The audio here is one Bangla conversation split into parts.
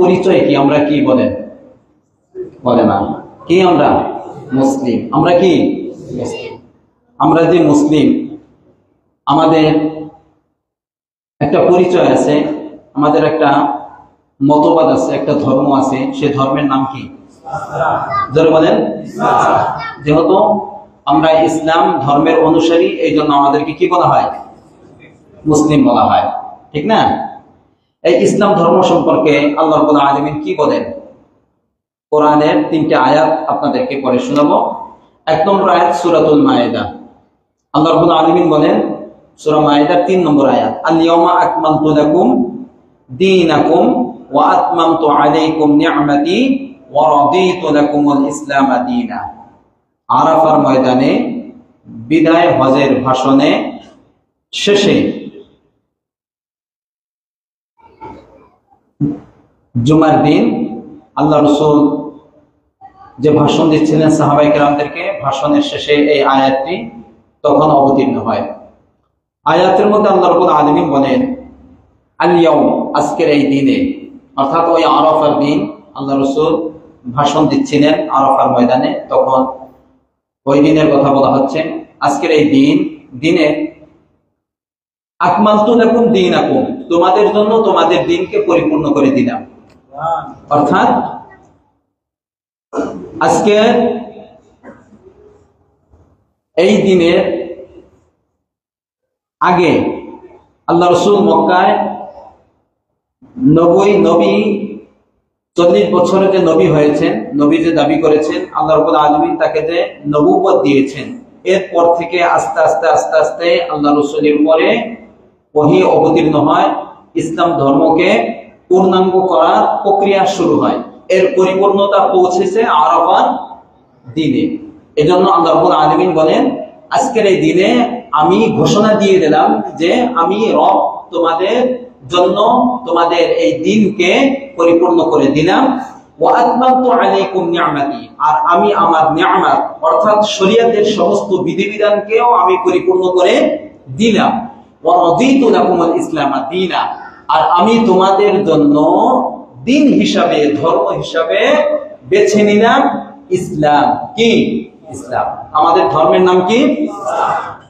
পরিচয় কি? আমরা কি বলেন? বলে না কি? আমরা মুসলিম। আমরা কি মুসলিম? আমরা যে মুসলিম, আমাদের একটা পরিচয় আছে, আমাদের একটা মতবাদ আছে, একটা ধর্ম আছে। সে ধর্মের নাম কি? যারা বলেন যেহেতু আমরা ইসলাম ধর্মের অনুসারী, এই জন্য আমাদেরকে কি বলা হয়? মুসলিম বলা হয়, ঠিক না? এই ইসলাম ধর্ম সম্পর্কে আল্লাহ রাব্বুল আলামিন কি বলেন? কোরআনের 3টে আয়াত আপনাদেরকে পড়ে শোনাবো। 1 নম্বর আয়াত সূরাতুল মায়েদা। আল্লাহ রাব্বুল আলামিন বলেন, সূরা মায়েদার 3 নম্বর আয়াত, আল-ইয়াওমা আকমালতু লাকুম দীনাকুম ওয়া আতমামতু আলাইকুম নি'মাতি ওয়া রাদিতু লাকুমুল ইসলাম দীনা। আরাফার ময়দানে বিদায় হজের ভাষণে শেষে জুমার দিন আল্লাহ রাসূল যে ভাষণ দিচ্ছিলেন সাহাবায়ে কেরামদেরকে, ভাষণের শেষে এই আয়াতটি তখন অবতীর্ণ হয়। আয়াতের মধ্যে আল্লাহ রাব্বুল আলামিন বলেন, আল-ইয়াওম, আজকের এই দিনে, অর্থাৎ ওই আরাফার দিন আল্লাহ রাসূল ভাষণ দিচ্ছিলেন আরাফার ময়দানে, তখন ওই দিনের কথা বলা হচ্ছে। আজকের এই দিনে আকমালতু লাকুম দীনাকুম, তোমাদের জন্য তোমাদের দিনকে পরিপূর্ণ করে দিলাম। অর্থাৎ আজকে এই দিনের আগে আল্লাহ রাসূল মক্কায় 40 বছরে যে নবী হয়েছেন, নবী যে দাবি করেছেন, আল্লাহ রাব্বুল আলামিন তাকে যে নবুয়ত দিয়েছেন, এরপর থেকে আস্তে আস্তে আল্লাহ রাসূলের উপরে ওহী অবতীর্ণ হয়। ইসলাম ধর্মকে পূর্ণাঙ্গ করার প্রক্রিয়া শুরু হয়। এর পরিপূর্ণতা পৌঁছেছে আরাফার দিনে। এজন্য আল্লাহ রাব্বুল আলামিন বলেন, আজকের এই দিনে আমি ঘোষণা দিয়ে দিলাম যে আমি রব তোমাদের জন্য তোমাদের এই দিনকে পরিপূর্ণ করে দিলাম। ওয়া আতমামতু আলাইকুম নি'মাতি, আর আমি আমার নিয়ামত অর্থাৎ শরীয়তের সমস্ত বিধিবিধানকেও আমি পরিপূর্ণ করে দিলাম। ওয়া রাদিতু লাকুমুল ইসলাম দীনা, আর আমি তোমাদের জন্য দিন হিসাবে, ধর্ম হিসাবে বেছে নিলাম ইসলাম। কি? ইসলাম। আমাদের ধর্মের নাম কি?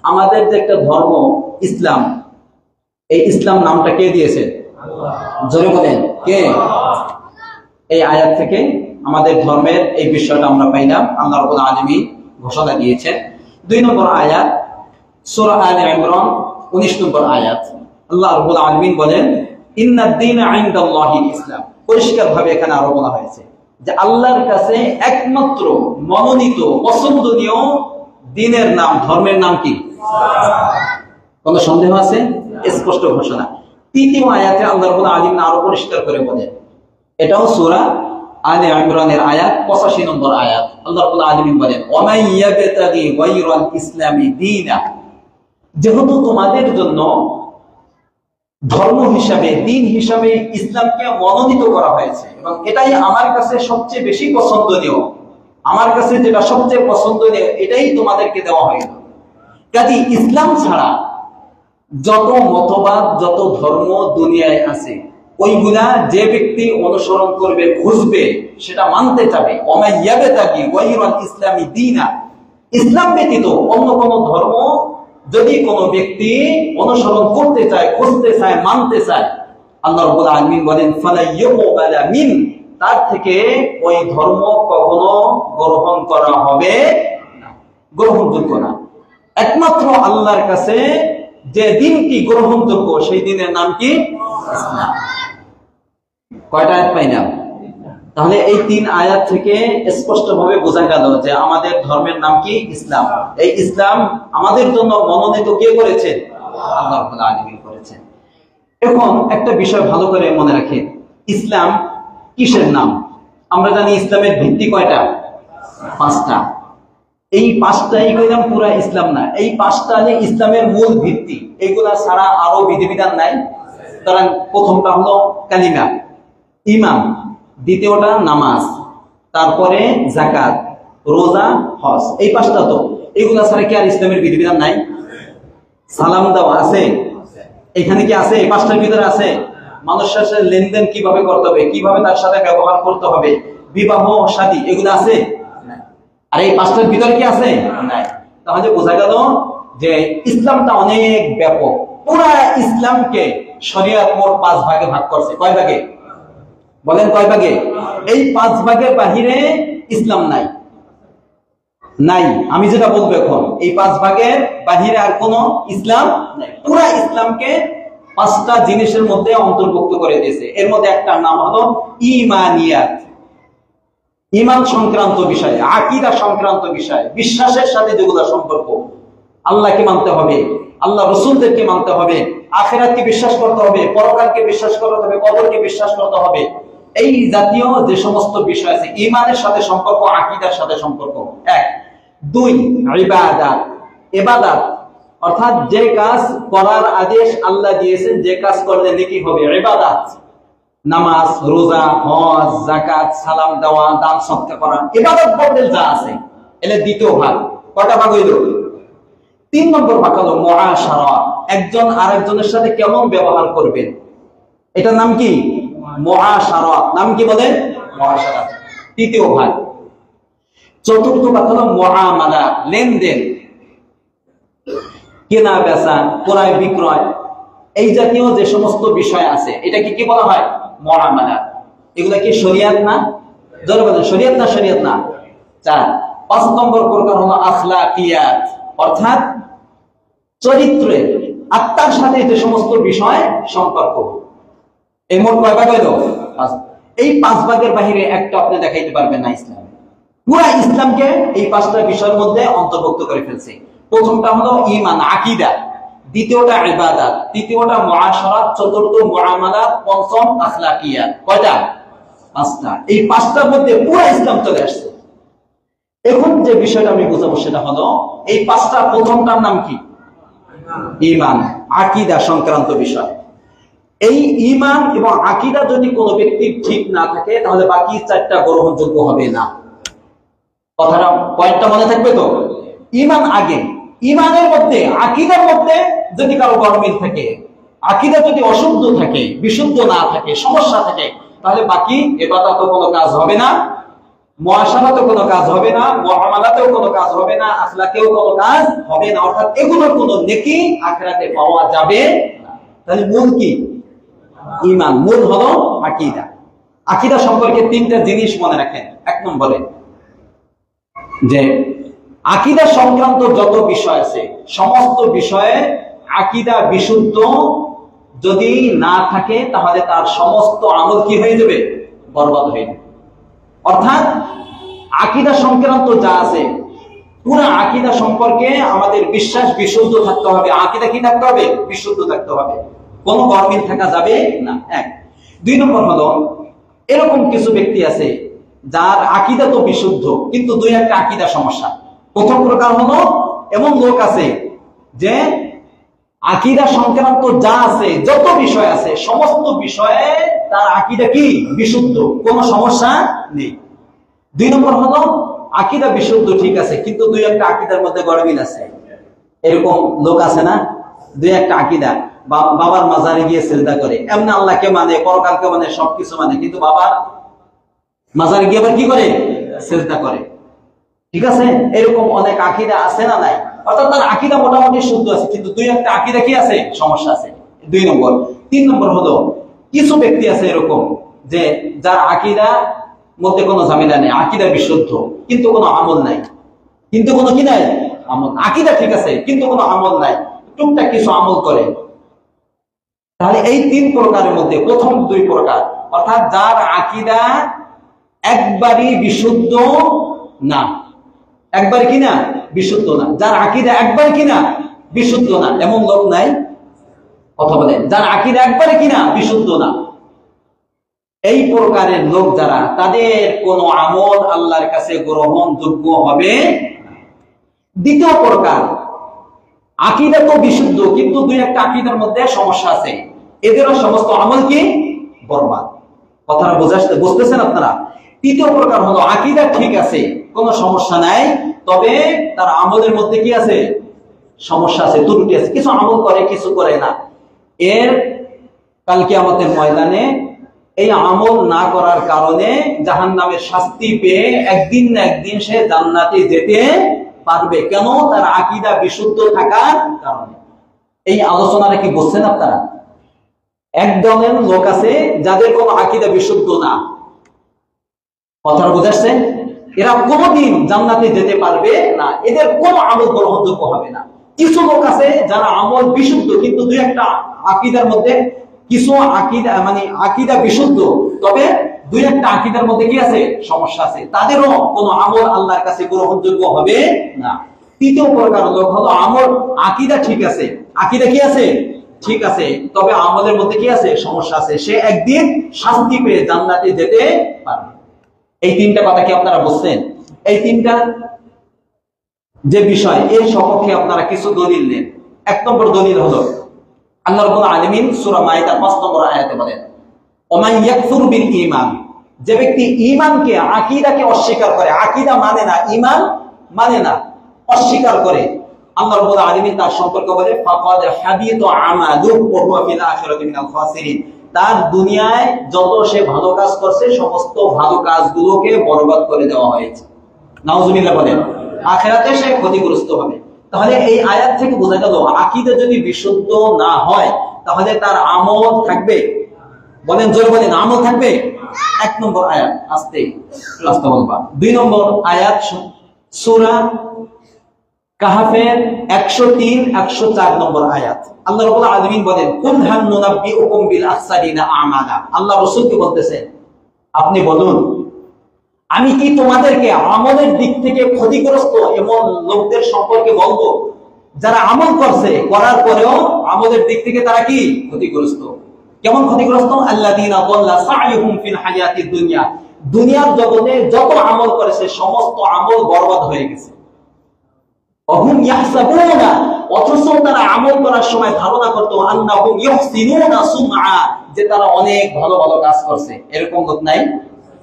আমাদের যে একটা ধর্ম ইসলাম, এই ইসলাম নামটা কে দিয়েছে? জোরে বলেন কে? এই আয়াত থেকে আমাদের ধর্মের এই বিষয়টা আমরা পাইলাম। আল্লাহ রাব্বুল আলামিন ঘোষণা দিয়েছেন। 2 নম্বর আয়াত সূরা আলে ইমরান 19 নম্বর আয়াত, আল্লাহ রাব্বুল আলামিন বলেন, ইন্নাদ দীনা ইনদাল্লাহিল ইসলাম। পরিষ্কার ভাবে এখানে আরো বলা হয়েছে যে আল্লাহর কাছে একমাত্র মনোনীত পছন্দনীয় দ্বীনের নাম, ধর্মের নাম কি? কোন সন্দেহ আছে? স্পষ্ট ঘোষণা। 3য় আয়াতে আল্লাহ রাব্বুল আলামিন আরো পরিষ্কার করে বলেন, এটাও সূরা আলে ইমরানের আয়াত 85 নম্বর আয়াত, আল্লাহ রাব্বুল আলামিন বলেন, ওয়া মান ইয়াবতাগি গায়রাল ইসলামি দীনা, যেহেতু তোমাদের জন্য ধর্ম হিসাবে, দিন হিসাবে ইসলামকে মনোনীত করা হয়েছে এবং এটাই আমার কাছে সবচেয়ে বেশি পছন্দনীয়, আমার কাছে যেটা সবচেয়ে পছন্দনীয় এটাই তোমাদেরকে দেওয়া হয়েছে। কাজে ইসলাম ছাড়া যত মতবাদ, যত ধর্ম দুনিয়ায় আছে, ওইগুলা যে ব্যক্তি অনুসরণ করবে, খুঁজবে, সেটা মানতে চাবে। ওমা ইয়াবতাগি গায়রাল ইসলামি দীনা, ইসলাম ব্যতীত অন্য কোন ধর্ম যদি কোনো ব্যক্তি অনুসরণ করতে চায়, খুঁজতে চায়, মানতে চায়, আল্লাহ রাব্বুল আলামিন বলেন, ফালা ইউকবালা মিন, তার থেকে ওই ধর্ম কখনো গ্রহণ করা হবে না, গ্রহণযোগ্য না। একমাত্র আল্লাহর কাছে যে দিনটি গ্রহণযোগ্য সেই দিনের নাম কি? ইসলাম। কয়টা আয়াত পাইলাম? তাহলে এই 3 আয়াত থেকে স্পষ্টভাবে বোঝা গেল যে আমাদের ধর্মের নাম কি? ইসলাম। এই ইসলাম আমাদের জন্য মনোনীত কে করেছেন? আল্লাহ রাব্বুল আলামিন করেছেন। এখন একটা বিষয় ভালো করে মনে রাখেন, ইসলাম কিসের নাম? আমরা জানি ইসলামের ভিত্তি কয়টা? 5টা। এই 5টাই কইলাম পুরা ইসলাম না, এই 5টা যে ইসলামের মূল ভিত্তি, এগুলা ছাড়া আরো বিধিবিধান নাই। কারণ প্রথমটা হলো কালিমা, ঈমান, দ্বিতীয়টা নামাজ, তারপরে যাকাত, রোজা, হজ, এই 5টা। তো এগুলা ছাড়া কি আর ইসলামের বিধিবিধান নাই? সালাম দেওয়া আছে, এখানে কি আছে? এই 5টার ভিতরে আছে? মানুষের সাথে লেনদেন কিভাবে করতে হবে, কিভাবে তার সাথে ব্যবহার করতে হবে, বিবাহ শাদী, এগুলো আছে? আর এই পাঁচটার ভিতরে কি আছে? নাই। তাহলে বোঝা গেল যে ইসলামটা অনেক ব্যাপক। পুরা ইসলামকে শরিয়ত মোট 5 ভাগে ভাগ করছে। কয় ভাগে বলেন? কয় ভাগে? এই 5 ভাগের বাহিরে ইসলাম নাই। নাই, আমি যেটা বলবো এখন, এই 5 ভাগের বাহিরে আর কোন ইসলাম নাই। পুরা ইসলামকে 5টা জিনিসের মধ্যে অন্তর্ভুক্ত করে দিয়েছে। এর মধ্যে একটা নাম হলো ঈমানিয়াত, ঈমান সংক্রান্ত বিষয়, আকীদা সংক্রান্ত বিষয়, বিশ্বাসের সাথে যেগুলো সম্পর্ক। আল্লাহকে মানতে হবে, আল্লাহ রাসূলদেরকে মানতে হবে, আখিরাতকে বিশ্বাস করতে হবে, পরকালকে বিশ্বাস করতে হবে, কবরকে বিশ্বাস করতে হবে। এই জাতীয় যে সমস্ত বিষয় আছে, ঈমানের সাথে সম্পর্ক, আকীদার সাথে সম্পর্ক। 1 2 ইবাদত, ইবাদত অর্থাৎ যে কাজ করার আদেশ আল্লাহ দিয়েছেন, যে কাজ করলে নেকি হবে, ইবাদত। নামাজ, রোজা, হজ, যাকাত, সালাম দেওয়া, দান সদকা করা, ইবাদত বলতে যা আছে। এর দ্বিতীয় ভাগ। কয়টা ভাগ হইল? 3 নম্বর ভাগ হলো মুআশারা, একজন আরেকজনের সাথে কেমন ব্যবহার করবেন, এটার নাম কি? মুআশারা। নাম কি বলেন? মুআশারা, তৃতীয় ভাগ। চতুর্থ ভাগ হলো মুআমালা, লেনদেন, কেনা বেচা, ক্রয় বিক্রয়, এই জাতীয় যে সমস্ত বিষয় আছে, এটাকে কি বলা হয়? মুআমালা। এগুলা কি শরিয়ত না? জোরে বলেন, শরিয়ত না? শরিয়ত না। 4 5 নম্বর প্রকার হলো আখলাকিয়াত, অর্থাৎ চরিত্রে, আত্মার সাথে যে সমস্ত বিষয় সম্পর্ক। এই মোট কয় ভাগ হইল? 5। এই 5 ভাগের বাহিরে একটা আপনি দেখাইতে পারবেন না ইসলাম। পুরো ইসলামকে এই 5টা বিষয়ের মধ্যে অন্তর্ভুক্ত করে ফেলছে। প্রথমটা হলো ঈমান, আকীদা, দ্বিতীয়টা ইবাদত, তৃতীয়টা মুআশারাত, চতুর্থ মুআমালাত, পঞ্চম আখলাকিয়াত। কয়টা? 5টা। এই 5টার মধ্যে পুরো ইসলাম চলে আসছে। এখন যে বিষয়টা আমি বুঝাবো সেটা হলো, এই 5টা প্রথমটার নাম কি? ঈমান, আকীদা সংক্রান্ত বিষয়। এই ঈমান এবং আকীদা যদি কোনো ব্যক্তির ঠিক না থাকে, তাহলে বাকি 4টা গ্রহণযোগ্য হবে না। কথাটা, পয়েন্টটা মনে থাকবে তো? ঈমান আগে, ঈমানের মধ্যে, আকীদার মধ্যে যদি কারো গরমিল থাকে, আকীদা যদি অশুদ্ধ থাকে, বিশুদ্ধ না থাকে, সমস্যা থাকে, তাহলে বাকি ইবাদতে কোনো কাজ হবে না, মুআশারাতে কোনো কাজ হবে না, মুআমালাতেও কোনো কাজ হবে না, আখলাকেও কোনো কাজ হবে না। অর্থাৎ এগুলোর কোনো নেকি আখিরাতে পাওয়া যাবে না। তাহলে মূল কি? ঈমান। মূল হলো আকীদা। আকীদা সম্পর্কে 3টা জিনিস মনে রাখেন। 1 নম্বরে, যে আকীদা সংক্রান্ত যত বিষয় আছে, সমস্ত বিষয়ে আকীদা বিশুদ্ধ যদি না থাকে, তাহলে তার সমস্ত আমল কি হয়ে যাবে? বরবাদ হয়ে যাবে। অর্থাৎ আকীদা সংক্রান্ত যা আছে, পুরো আকীদা সম্পর্কে আমাদের বিশ্বাস বিশুদ্ধ থাকতে হবে। আকীদা কি থাকতে হবে? বিশুদ্ধ থাকতে হবে, কোনো গরমিল থাকা যাবে না। 1 2 নম্বর হলো, এরকম কিছু ব্যক্তি আছে যার আকীদা তো বিশুদ্ধ, কিন্তু 2-1টা আকীদা সমস্যা। প্রথম প্রকার হলো, এমন লোক আছে যে আকীদা সংক্রান্ত যা আছে, যত বিষয় আছে, সমস্ত বিষয়ে তার আকীদা কি? বিশুদ্ধ, কোনো সমস্যা নেই। 2 নম্বর হলো, আকীদা বিশুদ্ধ ঠিক আছে, কিন্তু 2-1টা আকীদার মধ্যে গরমিল আছে। এরকম লোক আছে না? 2-1টা আকীদা, বাবার মাজারে গিয়ে সিজদা করে, এমনি আল্লাহকে মানে, পরকালকে মানে, সবকিছু মানে, কিন্তু বাবার মাজারে গিয়ে আবার কি করে? সিজদা করে। ঠিক আছে? এরকম অনেক আকীদা আছে না? নাই। অর্থাৎ তার আকীদা মোটামুটি শুদ্ধ আছে, কিন্তু 2-1টা আকীদা কি আছে? সমস্যা আছে। 2 নম্বর। 3 নম্বর হলো, কিছু ব্যক্তি আছে এরকম যে যার আকীদা মধ্যে কোনো ঝামেলা নেই, আকীদা বিশুদ্ধ, কিন্তু কোনো আমল নাই। কিন্তু কোনো কি নাই? আমল। আকীদা ঠিক আছে, কিন্তু কোনো আমল নাই, টুকটাক কিছু আমল করে। তাহলে এই 3 প্রকারের মধ্যে প্রথম 2 প্রকার, অর্থাৎ যার আকীদা একবারই বিশুদ্ধ না, একবার কিনা বিশুদ্ধ না, যার আকীদা একবার কিনা বিশুদ্ধ না, এমন লোক নাই? কথা বলে, যার আকীদা একবারে কিনা বিশুদ্ধ না, এই প্রকারের লোক যারা, তাদের কোনো আমল আল্লাহর কাছে গ্রহণযোগ্য হবে। দ্বিতীয় প্রকার, আকীদা তো বিশুদ্ধ, কিন্তু 2-1টা আকীদার মধ্যে সমস্যা আছে, এদেরও সমস্ত আমল কি? বরবাদ। কথাটা বুঝতেছেন আপনারা? তৃতীয় প্রকার হলো, আকীদা ঠিক আছে, কোনো সমস্যা নাই, তবে তার আমলের মধ্যে কি আছে? সমস্যা আছে, ত্রুটি আছে, কিছু আমল করে, কিছু করে না। এর কাল কিয়ামতের ময়দানে এই আমল না করার কারণে জাহান্নামের শাস্তি পেয়ে একদিন না একদিন সে জান্নাতে যেতে পারবে। কেন? তার আকীদা বিশুদ্ধ থাকার কারণে। এই আলোচনাটা কি বুঝছেন আপনারা? একদলের লোক আছে যাদের কোনো আকীদা বিশুদ্ধ না, কথাটা বুঝাচ্ছেন? এরা কোনোদিন জান্নাতে যেতে পারবে না, এদের কোনো আমল গ্রহণযোগ্য হবে না। কিছু লোক আছে যারা আমল বিশুদ্ধ, কিন্তু দুই একটা আকীদার মধ্যে কিছু আকীদা মানে আকীদা বিশুদ্ধ, তবে দুই একটা আকীদার মধ্যে কি আছে? সমস্যা আছে, তাদেরও কোনো আমল আল্লাহর কাছে গ্রহণযোগ্য হবে না। তৃতীয় প্রকার লোক হলো আমল আকীদা ঠিক আছে, আকীদা কি আছে? ঠিক আছে, তবে আমলের মধ্যে কি আছে? সমস্যা আছে, সে একদিন শাস্তি পেয়ে জান্নাতে যেতে পারবে। এই তিনটা কথা কি আপনারা বুঝছেন? এই তিনটা যে বিষয়, এর সপক্ষে আপনারা কিছু দলিল নেন। এক নম্বর দলিল হলো আল্লাহ রাব্বুল আলামিন সূরা মাইদা ৫ নম্বর আয়াতে বলেন, ওমান ইয়াকফুর বিল ঈমান, যে ব্যক্তি ঈমানকে আকীদাকে অস্বীকার করে, আকীদা মানে না, ঈমান মানে না, অস্বীকার করে, আল্লাহ রাব্বুল আলামিন তার সম্পর্কে বলে ফাকাদ হাবিতা আমালুহু ওয়া হুয়া ফিল আখিরাতি মিনাল খাসিরিন, তার দুনিয়ায় যত সে ভালো কাজ করছে সমস্ত ভালো কাজগুলোকে বরবাদ করে দেওয়া হয়েছে। নাউজুবিল্লাহ বলেন, আখিরাতে সে ক্ষতিগ্রস্ত হবে। তাহলে এই আয়াত থেকে বোঝা গেল আকীদা যদি বিশুদ্ধ না হয় তাহলে তার আমল থাকবে? বলেন, জোরে বলেন, আমল থাকবে? এক নম্বর আয়াত, আস্তে আস্তে বলবা। দুই নম্বর আয়াত সূরা কাহাফের 103 104 নম্বর আয়াত, আল্লাহ রাব্বুল আলামিন বলেন কুল হাল নুনাব্বিউকুম বিল আখসারিনা আমালা, আল্লাহ রাসূলকে বলতেছেন আপনি বলুন আমি কি তোমাদেরকে আমলের দিক থেকে ক্ষতিগ্রস্ত এমন লোকদের সম্পর্কে বলবো যারা আমল করছে, করার পরেও আমলের দিক থেকে তারা কি ক্ষতিগ্রস্ত? কেমন ক্ষতিগ্রস্ত? আল্লাযীনা দাল্লা সা'য়ুহুম ফিল হায়াতিদ দুনিয়া, দুনিয়ার জগতে যত আমল করেছে সমস্ত আমল বরবাদ হয়ে গেছে। অহুম ইয়াহসাবুনা, অথচ তারা আমল করার সময় ধারণা করত আন্নাহুম ইহসিনুনা সুমআ, যে তারা অনেক ভালো ভালো কাজ করছে। এরকম লোক নাই?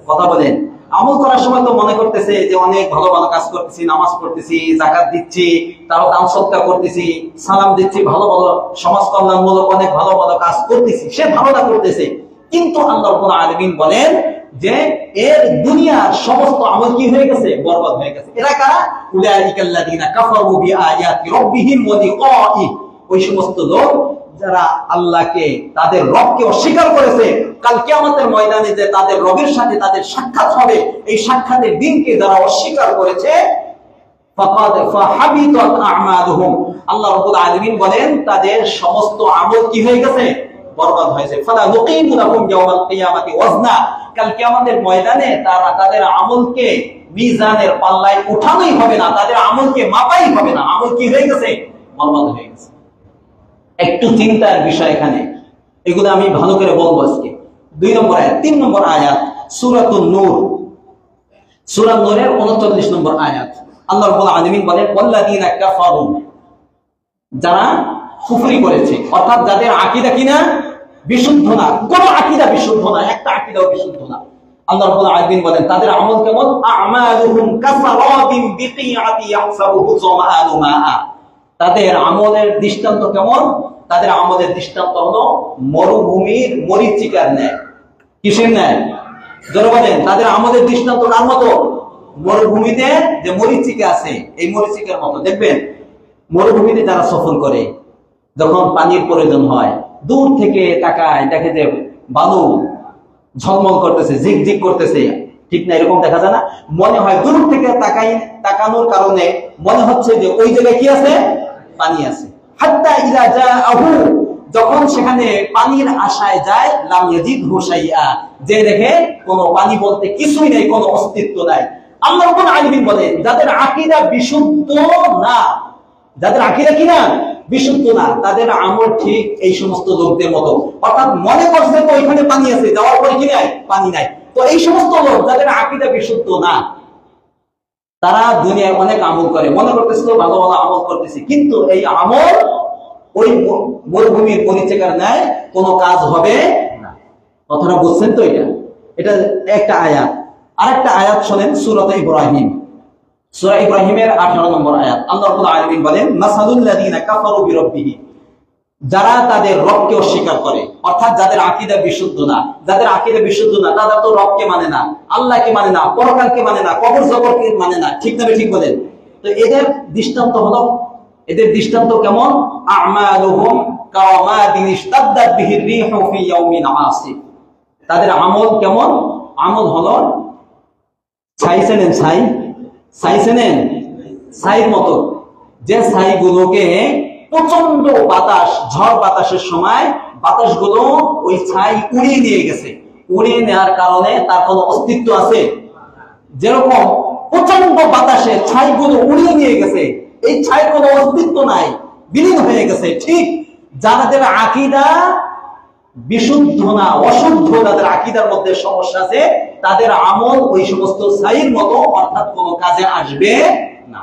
কথা বলেন, আমল করার সময় তো মনে করতেছে যে অনেক ভালো ভালো কাজ করতেছি, নামাজ পড়তেছি, যাকাত দিচ্ছি, তারপর দান সদকা করতেছি, সালাম দিচ্ছি, ভালো ভালো সমাজ কল্যাণমূলক অনেক ভালো ভালো কাজ করতেছি, সে ধারণা করতেছে। কিন্তু আল্লাহ রাব্বুল আলামিন বলেন যে এর দুনিয়ার সমস্ত আমল কি হয়ে গেছে? বরবাদ হয়ে গেছে। এরা কারা? উলাইকাল্লাযীনা কাফারু বিআয়াতি রাব্বিহিম ওয়া লিকাইহি, ওই সমস্ত লোক যারা আল্লাহকে, তাদের রবকে অস্বীকার করেছে। কাল কিয়ামতের ময়দানে যে তাদের রবের সাথে তাদের সাক্ষাৎ হবে, এই সাক্ষাতের দিনকে যারা অস্বীকার করেছে ফাকাদ ফাহাবিতাত আমালুহুম, আল্লাহ রাব্বুল আলামিন বলেন তাদের সমস্ত আমল কি হয়ে গেছে? বরবাদ হয়েছে। ফালা নুকিমু লাহুম ইয়াওমাল কিয়ামাতি ওয়াজনা, কাল কিয়ামতের ময়দানে তারা তাদের আমলকে মিজানের পাল্লায় উঠানোই হবে না, তাদের আমলকে মাপাই হবে না। আমল কি হয়ে গেছে? বরবাদ হয়ে গেছে। একটু চিন্তার বিষয় এখানে, এগুলো আমি ভালো করে বলবো আজকে। 2 নম্বর আয়াত, 3 নম্বর আয়াত সূরাতুন নূর, সূরা নূরের 39 নম্বর আয়াত, আল্লাহ রাব্বুল আলামিন বলেন ওয়াল্লাযীনা কাফারু, যারা কুফরি করেছে, অর্থাৎ যাদের আকীদা কিনা বিশুদ্ধ না, কোনো আকীদা বিশুদ্ধ না, একটা আকীদাও বিশুদ্ধ না, আল্লাহ রাব্বুল আলামিন বলেন তাদের আমল কেমন? আমালুহুম কাসারাবিন বিকিয়াতি ইয়াহসাবুহু যামাআনু মাআ, তাদের আমলের দৃষ্টান্ত কেমন? তাদের আমলের দৃষ্টান্ত হলো মরুভূমির মরীচিকার ন্যায়। কিসের ন্যায়? জোরে বলেন, তাদের আমলের দৃষ্টান্ত কার মতো? মরুভূমিতে যে মরীচিকা আছে এই মরীচিকার মতো। দেখবেন মরুভূমিতে যারা সফর করে, যখন পানির প্রয়োজন হয়, দূর থেকে তাকায়, দেখে যে বালু ঝলমল করতেছে, ঝিকঝিক করতেছে, ঠিক না? এরকম দেখা যায় না? মনে হয় দূর থেকে তাকানোর কারণে মনে হচ্ছে যে ওই জায়গায় কি আছে? পানি আছে। হাত্তা ইযা জাআহু, যখন সেখানে পানির আশায় যায়, লাম ইয়াজিদহু শাইআ, যে দেখে কোনো পানি বলতে কিছুই নেই, কোনো অস্তিত্ব নাই। আল্লাহ রাব্বুল আলামিন বলেন যাদের আকীদা বিশুদ্ধ না, যাদের আকীদা কি না? বিশুদ্ধ না, তাদের আমল ঠিক এই সমস্ত লোকদের মতো। অর্থাৎ মনে করছে তো ওইখানে পানি আছে, যাওয়ার পরে কি নাই? পানি নাই। তো এই সমস্ত লোক যাদের আকীদা বিশুদ্ধ না, তারা দুনিয়ায় অনেক আমল করে, মনে করতেছে ভালো ভালো আমল করতেছে, কিন্তু এই আমল ওই মরুভূমির পরিচেকার ন্যায় কোনো কাজ হবে না। কথাটা বুঝছেন তো? এটা একটা আয়াত। আরেকটা আয়াত শোনেন, সূরা ইব্রাহিম, সূরা ইব্রাহিমের 18 নম্বর আয়াত, আল্লাহ রাব্বুল আলামিন বলেন মাসালুল লাযীনা কাফারু বিরাব্বিহিম, যারা তাদের রবকে অস্বীকার করে, অর্থাৎ যাদের আকীদা বিশুদ্ধ না, যাদের আকীদা বিশুদ্ধ না তারা তো রবকে মানে না, আল্লাহকে মানে না, পরকালকে মানে না, কবর জবরকে মানে না, ঠিক না ঠিক বলেন? তো এদের দৃষ্টান্ত হলো, এদের দৃষ্টান্ত কেমন? আমালুহুম কারামাদিন ইশতাদ্দাত বিহির রিহু ফি ইয়াউমিন আসিফ। তাদের আমল কেমন? আমল হলো ছাই, চেনেন ছাই? ছাই চেনেন? ছাইয়ের মতো, যে ছাইগুলোকে প্রচন্ড বাতাস, ঝড় বাতাসের সময় বাতাসগুলো ওই ছাই উড়িয়ে নিয়ে গেছে, উড়িয়ে নেওয়ার কারণে তার কোনো অস্তিত্ব আছে? যেরকম প্রচন্ড বাতাসে ছাইগুলো উড়িয়ে নিয়ে গেছে, এই ছাইয়ের কোনো অস্তিত্ব নাই, বিলীন হয়ে গেছে। ঠিক যাদের আকীদা বিশুদ্ধ না, অশুদ্ধ, তাদের আকীদার মধ্যে সমস্যা আছে, তাদের আমল ওই সমস্ত ছাইয়ের মতো, অর্থাৎ কোনো কাজে আসবে না।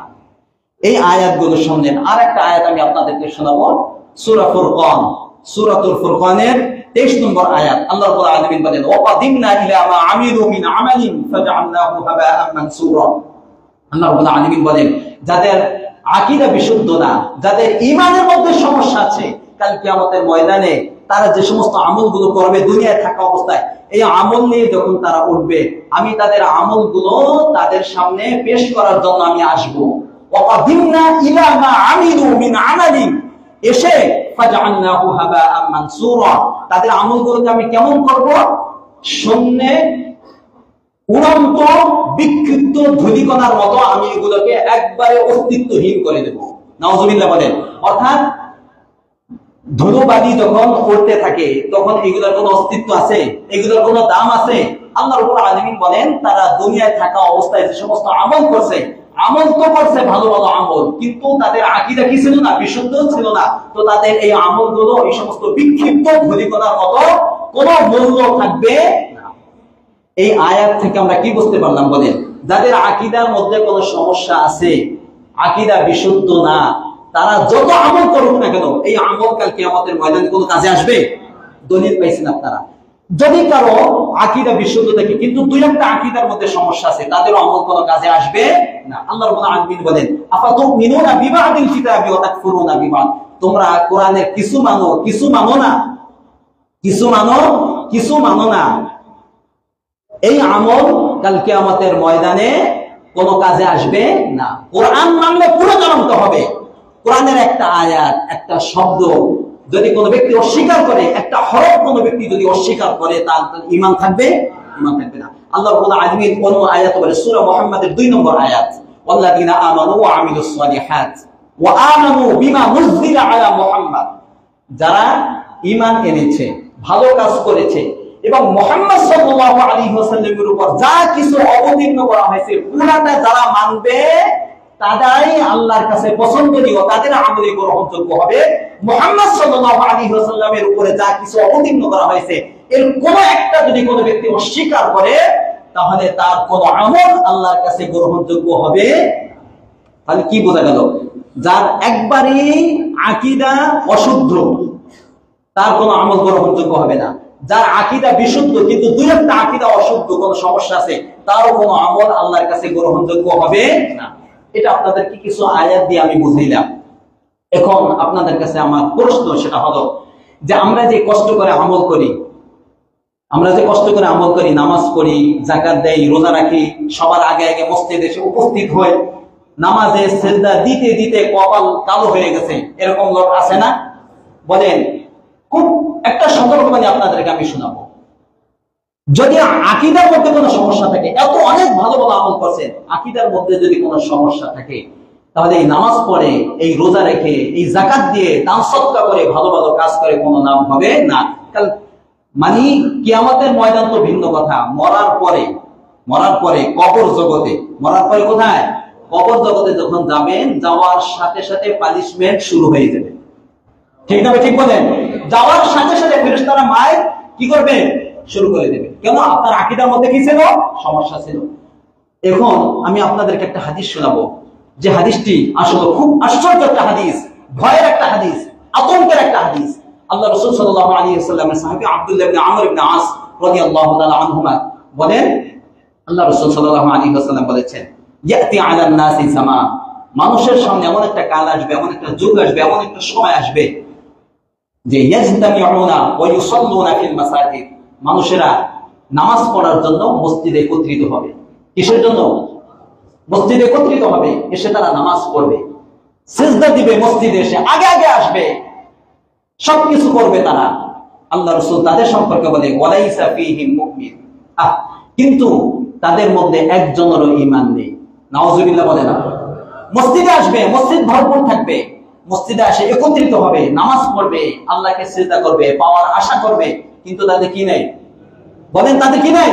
এই আয়াতগুলো শুনলেন। আর একটা আয়াত আমি আপনাদেরকে শোনাবো, সূরা ফুরকান, সূরাতুল ফুরকানের 23 নম্বর আয়াত। আল্লাহ রাব্বুল আলামিন বলেন, ওয়াকাদিমনা ইলা মা আমিলু মিন আমালিন ফাজআলনাহু হাবাআন মানসুরা। আল্লাহ রাব্বুল আলামিন বলেন, যাদের আকীদা বিশুদ্ধ না, যাদের ঈমানের মধ্যে সমস্যা আছে, কাল কিয়ামতের ময়দানে তারা যে সমস্ত আমলগুলো করবে দুনিয়ায় থাকা অবস্থায়, এই আমল নিয়ে যখন তারা উঠবে, আমি তাদের আমলগুলো তাদের সামনে পেশ করার জন্য আমি আসবো। ওয়াকাদিমনা ইলা মা আমিলু মিন আমালিন, এসে ফাজআলনাহু হাবাআন মানসুরা, তাদের আমলগুলোকে আমি কেমন করব? শূন্যে উড়ন্ত বিক্ষিপ্ত ধূলিকণার মতো আমি এগুলোকে একবারে অস্তিত্বহীন করে দেব। নাউজুবিল্লাহ বলেন। অর্থাৎ ধুলোবালি যখন উড়তে থাকে তখন এগুলোর কোনো অস্তিত্ব আছে? এগুলোর কোনো দাম আছে? আল্লাহ রাব্বুল আলামিন বলেন, তারা দুনিয়ায় থাকা অবস্থায় যে সমস্ত আমল করছে, আমল তো করছে ভালো ভালো আমল, কিন্তু তাদের আকীদা কি ছিল না? বিশুদ্ধ ছিল না। তো তাদের এই আমলগুলো এই সমস্ত বিক্ষিপ্ত ধূলিকণার মতো, কোনো মূল্য থাকবে না। এই আয়াত থেকে আমরা কি বুঝতে পারলাম বলেন? যাদের আকীদার মধ্যে কোনো সমস্যা আছে, আকীদা বিশুদ্ধ না, তারা যত আমল করুক না কেন, এই আমল কাল কিয়ামতের ময়দানে কোনো কাজে আসবে? দলিল পাইছেন আপনারা? যদি কারো আকীদা বিশুদ্ধ থাকে কিন্তু দুই একটা আকীদার মধ্যে সমস্যা আছে, তাদের আমল কোনো কাজে আসবে না। আল্লাহ রাব্বুল আলামিন বলেন, আফাতুমিনুনা বিবাদিল কিতাবি ওয়া তাকফুরুনা বিবাদ, তোমরা কোরআনের কিছু মানো, কিছু মানো না, কিছু মানো, কিছু মানো না। এই আমল কাল কিয়ামতের ময়দানে কোনো কাজে আসবে না। কোরআন মানলে পুরো জানতে হবে। কোরআনের একটা আয়াত, একটা শব্দ যদি কোনো ব্যক্তি অস্বীকার করে, একটা হরফ কোনো ব্যক্তি যদি অস্বীকার করে, তার ঈমান থাকবে? ঈমান থাকবে না। আল্লাহ রাব্বুল আলামিন কোন আয়াত বলে? সূরা মুহাম্মাদের 2 নম্বর আয়াত, ওয়াল্লাযিনা আমানু ওয়া আমিলুস সালিহাত ওয়া আমানু বিমা নুযিলা আলা মুহাম্মাদ, যারা ঈমান এনেছে, ভালো কাজ করেছে এবং মুহাম্মদ সাল্লাল্লাহু আলাইহি ওয়াসাল্লামের উপর যা কিছু অবতীর্ণ করা হয়েছে পুরাটা যারা মানবে, তারাই আল্লাহর কাছে পছন্দনীয়, তাদের আমলে গ্রহণযোগ্য হবে। মুহাম্মদ সাল্লাল্লাহু আলাইহি ওয়াসাল্লামের উপরে যা কিছু অবতীর্ণ করা হয়েছে, এর কোন একটা যদি কোনো ব্যক্তি অস্বীকার করে, তাহলে তার কোন আমল আল্লাহর কাছে গ্রহণযোগ্য হবে। তাহলে কি বোঝা গেল? যার একবারই আকীদা অশুদ্ধ, তার কোনো আমল গ্রহণযোগ্য হবে না। যার আকীদা বিশুদ্ধ কিন্তু দুই একটা আকীদা অশুদ্ধ, কোনো সমস্যা আছে, তারও কোনো আমল আল্লাহর কাছে গ্রহণযোগ্য হবে না। এটা আপনাদেরকে কিছু আয়াত দিয়ে আমি বুঝাইলাম। এখন আপনাদের কাছে আমার প্রশ্ন সেটা হলো যে আমরা যে কষ্ট করে আমল করি, আমরা যে কষ্ট করে আমল করি, নামাজ পড়ি, যাকাত দেই, রোজা রাখি, সবার আগে আগে মসজিদে এসে উপস্থিত হই, নামাজে সিজদা দিতে দিতে কপাল কালো হয়ে গেছে, এরকম লোক আছে না? বলেন। খুব একটা সতর্কবাণী আপনাদেরকে আমি শোনাবো। যদি আকীদার মধ্যে কোনো সমস্যা থাকে, এত অনেক ভালো ভালো আমল করছেন, আকীদার মধ্যে যদি কোনো সমস্যা থাকে, তাহলে এই নামাজ পড়ে, এই রোজা রেখে, এই যাকাত দিয়ে, দান সদকা করে, ভালো ভালো কাজ করে কোনো নাম হবে না। মানে কিয়ামতের ময়দান তো ভিন্ন কথা, মরার পরে কবর জগতে, মরার পরে কোথায়? কবর জগতে যখন যাবেন, যাওয়ার সাথে সাথে পানিশমেন্ট শুরু হয়ে যাবে। ঠিক না? ঠিক বলেন। যাওয়ার সাথে সাথে ফেরেশতারা মায় কি করবে? শুরু করে দেবে। কেন? আপনার আকীদার মধ্যে কি ছিল? সমস্যা ছিল। এখন আমি আপনাদেরকে একটা হাদিস শোনাবো, যে হাদিসটি আসলে খুব আশ্চর্য একটা হাদিস, ভয়ের একটা হাদিস, আতঙ্কের একটা হাদিস। আল্লাহ রাসূল সাল্লাল্লাহু আলাইহি ওয়াসাল্লামের সাহাবী আব্দুল্লাহ ইবনে আমর ইবনে আস রাদিয়াল্লাহু তাআলা আনহুমা বলেন, আল্লাহ রাসূল সাল্লাল্লাহু আলাইহি ওয়াসাল্লাম বলেছেন, ইয়াতি আলান নাসি জামান, মানুষের সামনে এমন একটা কাল আসবে, এমন একটা যুগ আসবে, এমন একটা সময় আসবে, যে ইয়াজতামিউনা ওয়া ইউসাল্লুনা ফিল মাসাজিদ, মানুষেরা নামাজ পড়ার জন্য মসজিদে একত্রিত হবে। কিসের জন্য? মসজিদে একত্রিত হবে, এসে তারা নামাজ পড়বে, সিজদা দিবে, মসজিদে এসে আগে আগে আসবে, সবকিছু করবে তারা। আল্লাহ রাসূল তাদের সম্পর্কে বলে ওয়ালাইসা ফীহিম মুমিন, কিন্তু তাদের মধ্যে একজনেরও ঈমান নেই। নাউযুবিল্লাহ বলে না। মসজিদে আসবে, মসজিদ ভরপুর থাকবে, মসজিদে আসে একত্রিত হবে, নামাজ পড়বে, আল্লাহকে সিজদা করবে, পাওয়ার আশা করবে, কিন্তু তাদের কি নেই? বলেন তাদের কি নেই?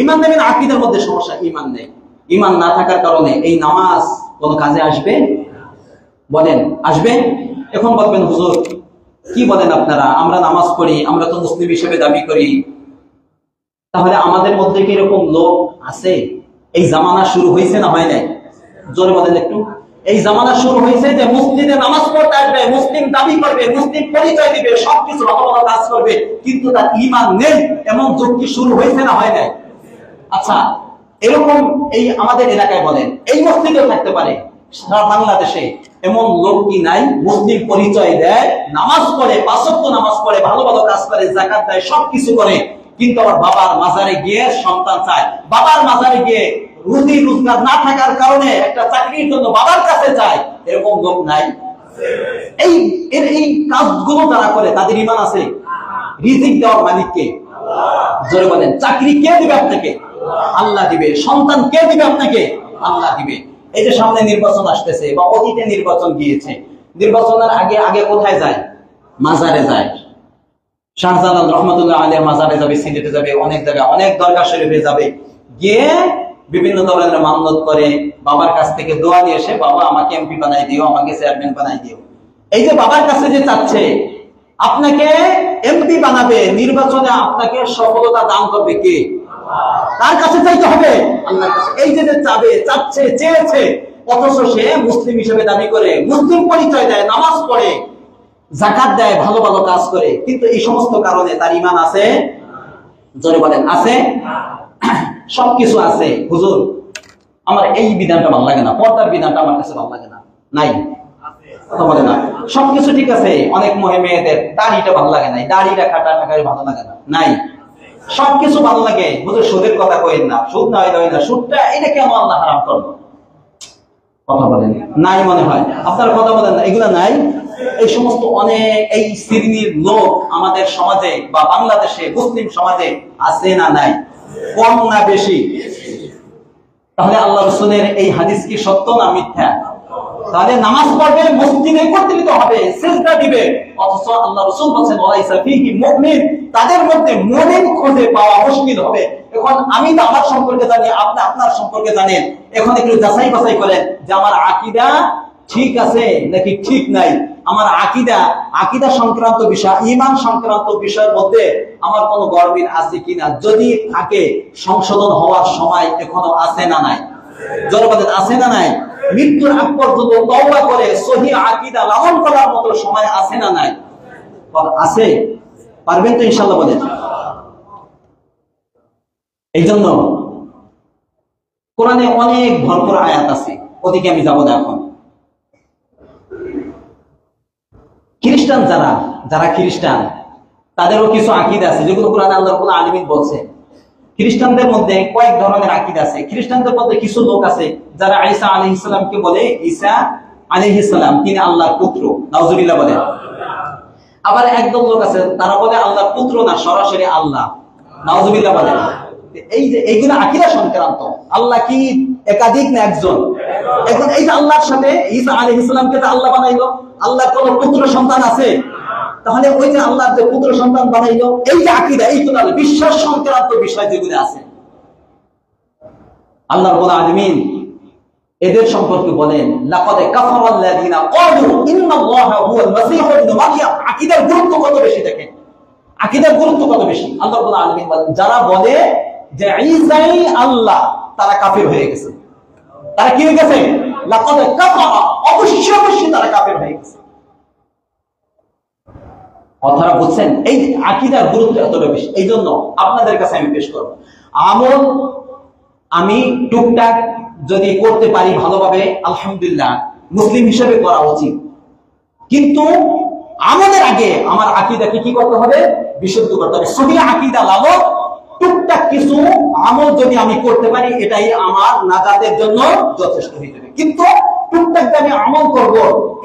ঈমান নেই। আকীদার মধ্যে সমস্যা, ঈমান নেই। ঈমান না থাকার কারণে এই নামাজ কোন কাজে আসবে? বলেন আসবে? এখন বলবেন হুজুর কি বলেন আপনারা, আমরা নামাজ পড়ি, আমরা তো মুসলিম হিসেবে দাবি করি, তাহলে আমাদের মধ্যে কি এরকম লোক আছে? এই জামানা শুরু হয়েছে না হয় নাই? জোরে বলেন একটু। এই জামানা শুরু হয়েছে যে মসজিদে নামাজ পড়তে আসবে, মুসলিম দাবি করবে, মুসলিম পরিচয় দিবে, সবকিছু ভালো ভালো কাজ করবে, কিন্তু তার ঈমান নেই, এমন যুগ কি শুরু হয়েছে না হয় নাই? আচ্ছা, এরকম এই আমাদের এলাকায় বলেন, এই মসজিদেও থাকতে পারে, সারা বাংলাদেশে এমন লোক কি নাই? মুসলিম পরিচয় দেয়, নামাজ পড়ে, ৫ ওয়াক্ত নামাজ পড়ে, ভালো ভালো কাজ করে, যাকাত দেয়, সবকিছু করে, কিন্তু আবার বাবার মাজারে গিয়ে সন্তান চায়, বাবার মাজারে গিয়ে রুজি রোজগার না থাকার কারণে একটা চাকরির জন্য বাবার কাছে যায়, এরকম লোক নাই? এই কাজগুলো যারা করে তাদের ঈমান আছে? রিজিক দেওয়ার মালিক কে? জোরে বলেন। চাকরি কে দিবে আপনাকে? আল্লাহ দিবে। সন্তান কে দিবে আপনাকে? আল্লাহ দিবে। এই যে সামনে নির্বাচন আসতেছে বা অতীতে নির্বাচন গিয়েছে, নির্বাচনের আগে আগে কোথায় যায়? মাজারে যায়। শাহজালাল রহমাতুল্লাহ আলাইহির মাজারে যাবে, সিলেটে যাবে, অনেক জায়গায়, অনেক দরগা শরীফে যাবে, গিয়ে বিভিন্ন ধরনের মান্যত করে, বাবার কাছ থেকে দোয়া নিয়ে এসে, বাবা আমাকে এমপি বানাই দিও, আমাকে চেয়ারম্যান বানাই দিও। এই যে বাবার কাছে যে চাচ্ছে আপনাকে এমপি বানাবে, নির্বাচনে আপনাকে সফলতা দান করবে কে? তার কাছে চাইতে হবে, আল্লাহর কাছে। এই যে চাবে, চাচ্ছে, চেয়েছে, অথচ সে মুসলিম হিসেবে দাবি করে, মুসলিম পরিচয় দেয়, নামাজ পড়ে, যাকাত দেয়, ভালো ভালো কাজ করে, কিন্তু এই সমস্ত কারণে তার ঈমান আছে? জোরে বলেন আছে? সবকিছু আছে। হুজুর আমার এই বিধানটা ভালো লাগে না, পর্দার বিধানটা আমার কাছে ভালো লাগে না, নাই? কথা বলে না। সবকিছু ঠিক আছে, অনেক মেয়েদের দাড়িটা ভালো লাগে নাই, দাড়িটা কাটা টাকায় ভালো লাগে না, নাই? সবকিছু ভালো লাগে। হুজুর সুদের কথা কইেন না, সুদ না হয় না, সুদটা এটা কেন আল্লাহ হারাম করলো? কথা বলেন নাই মনে হয়, আপনারা কথা বলেন না, এগুলা নাই? এই সমস্ত অনেক এই শ্রেণীর লোক আমাদের সমাজে বা বাংলাদেশে মুসলিম সমাজে আছে না নাই? কম না বেশি? তাহলে আল্লাহ রাসূলের এই হাদিস কি সত্য না মিথ্যা? তাহলে নামাজ পড়বে, মসজিদে একত্রিত হবে, সিজদা দিবে, অথচ আল্লাহ রাসূল বলেন ওয়ালাইসা ফীহি মুমিন, তাদের মধ্যে মুমিন খুঁজে পাওয়া মুশকিল হবে। এখন আমি তো আমার সম্পর্কে জানি, আপনি আপনার সম্পর্কে জানেন, এখন একটু যাচাই বাছাই করেন যে আমার আকীদা ঠিক আছে নাকি ঠিক নাই। আমার আকীদা সংক্রান্ত বিষয়, ঈমান সংক্রান্ত বিষয়ের মধ্যে আমার কোনো গরমিল আছে কিনা, যদি থাকে সংশোধন হওয়ার সময় এখনো আছে না নাই? জোরে বলেন আছে না নাই? মৃত্যুর আগ পর্যন্ত তওবা করে সহিহ আকীদা লালন করার মতো সময় আছে না নাই? আছে। পারবেন তো ইনশাআল্লাহ? বলেন। এই জন্য কোরআনে অনেক ভরপুর আয়াত আছে, ওদিকে আমি যাব না এখন। খ্রিস্টান যারা খ্রিস্টান, তাদেরও কিছু আকীদা আছে যেগুলো কোরআনে আল্লাহ রাব্বুল আলামিন বলছেন। খ্রিস্টানদের মধ্যে কয়েক ধরনের আকীদা আছে। খ্রিস্টানদের মধ্যে কিছু লোক আছে যারা ঈসা আলাইহিস সালামকে বলে ঈসা আলাইহিস সালাম তিনি আল্লাহর পুত্র, নাউজুবিল্লাহ বলে। আবার একদল লোক আছে তারা বলে আল্লাহর পুত্র না, সরাসরি আল্লাহ, নাউজুবিল্লাহ বলে। এই যে এইগুলো আকীদা সংক্রান্ত। আল্লাহ কি একাধিক না একজন? এখন এই যে আল্লাহর সাথে ঈসা আলাইহিস সালামকে যে আল্লাহ বানাইলো, আল্লাহর কোন পুত্র সন্তান আছে? তাহলে ওই যে আল্লাহর যে পুত্র সন্তান বানাইলো, এই যে আকীদা, এই তো বিশ্বাস সংক্রান্ত বিষয় যেগুলো আছে, আল্লাহ রাব্বুল আলামিন এদের সম্পর্কে বলেন লাকাদ কাফারাল্লাযিনা ক্বালু ইন্নাল্লাহা হুয়াল মাসীহ ইবনে মারইয়াম। আকীদার গুরুত্ব কত বেশি দেখেন, আকীদার গুরুত্ব কত বেশি। আল্লাহ রাব্বুল আলামিন বলেন যারা বলে যে ঈসাই আল্লাহ, তারা কাফির হয়ে গেছে। তারা কি হয়ে গেছে? লাকাদ কাফারা, অবশ্যই তারা কাফির হয়ে গেছে। কথাটা বুঝছেন? এই আকীদার গুরুত্ব এতটা বেশি। এই জন্য আপনাদের কাছে আমি পেশ করব, আমল আমি টুকটাক যদি করতে পারি ভালোভাবে, আলহামদুলিল্লাহ, মুসলিম হিসেবে করা উচিত। কিন্তু আমলের আগে আমার আকীদাকে কি করতে হবে? বিশুদ্ধ করতে হবে। সহিহ আকীদা লাভক টুকটাক কিছু আমল যদি আমি করতে পারি, এটাই আমার নাজাতের জন্য যথেষ্ট হয়ে যাবে। কিন্তু টুকটাক যে আমি আমল করব,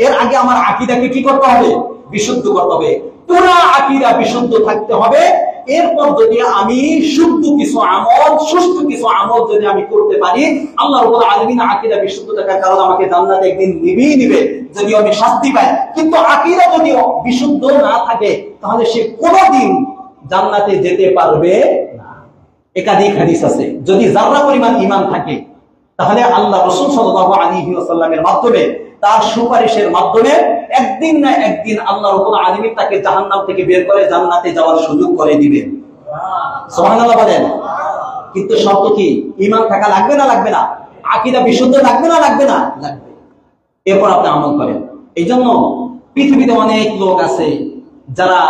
এর আগে আমার আকীদাকে কি করতে হবে? বিশুদ্ধ করতে হবে। পুরা আকীদা বিশুদ্ধ থাকতে হবে। এরপর যদি আমি শুদ্ধ কিছু আমল, সুষ্ঠু কিছু আমল যদি আমি করতে পারি, আল্লাহ রাব্বুল আলামিন আকীদা বিশুদ্ধ থাকার কারণে আমাকে জান্নাতে একদিন নিবেই নিবে, যদিও আমি শাস্তি পাই। কিন্তু আকীদা যদি বিশুদ্ধ না থাকে, তাহলে সে কোনোদিন জান্নাতে যেতে পারবে না। একাধিক হাদিস আছে, যদি যারা পরিমাণ ঈমান থাকে, তাহলে আল্লাহ রাসূল সাল্লাল্লাহু আলাইহি ওয়াসাল্লামের মাধ্যমে, তার সুপারিশের মাধ্যমে একদিন না একদিন আল্লাহ রাব্বুল আলামিন তাকে জাহান্নাম থেকে বের করে জান্নাতে যাওয়ার সুযোগ করে দিবেন। সুবহানাল্লাহ বলেন। কিন্তু শর্ত কি? ঈমান থাকা লাগবে না লাগবে না? আকীদা বিশুদ্ধ লাগবে না লাগবে না? লাগবে। এরপর আপনি আমল করেন। এই জন্য পৃথিবীতে অনেক লোক আছে যারা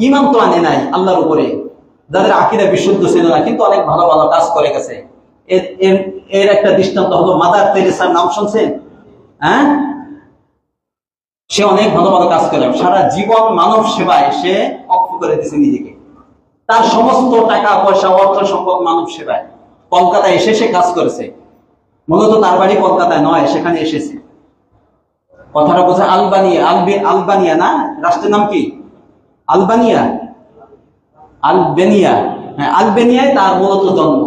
ঈমান তো আনে নাই আল্লাহর উপরে, যাদের আকীদা বিশুদ্ধ ছিল না, কিন্তু অনেক ভালো ভালো কাজ করে গেছে। এর একটা দৃষ্টান্ত হলো মাদার তেরেসার নাম শুনছেন? হ্যাঁ, সে অনেক ভালো ভালো কাজ করে, সারা জীবন মানব সেবায় সে অক্ষ করে দিয়েছে নিজেকে। তার সমস্ত টাকা পয়সা অর্থ সম্পদ মানব সেবায়। কলকাতায় এসে সে কাজ করেছে। মূলত তার বাড়ি কলকাতায় নয়, সেখানে এসেছে। কথাটা বোঝা? আলবানিয়া না, রাষ্ট্রের নাম কি? Albania, Albania. হ্যাঁ, আলবেনিয়ায় তার মূলত জন্ম।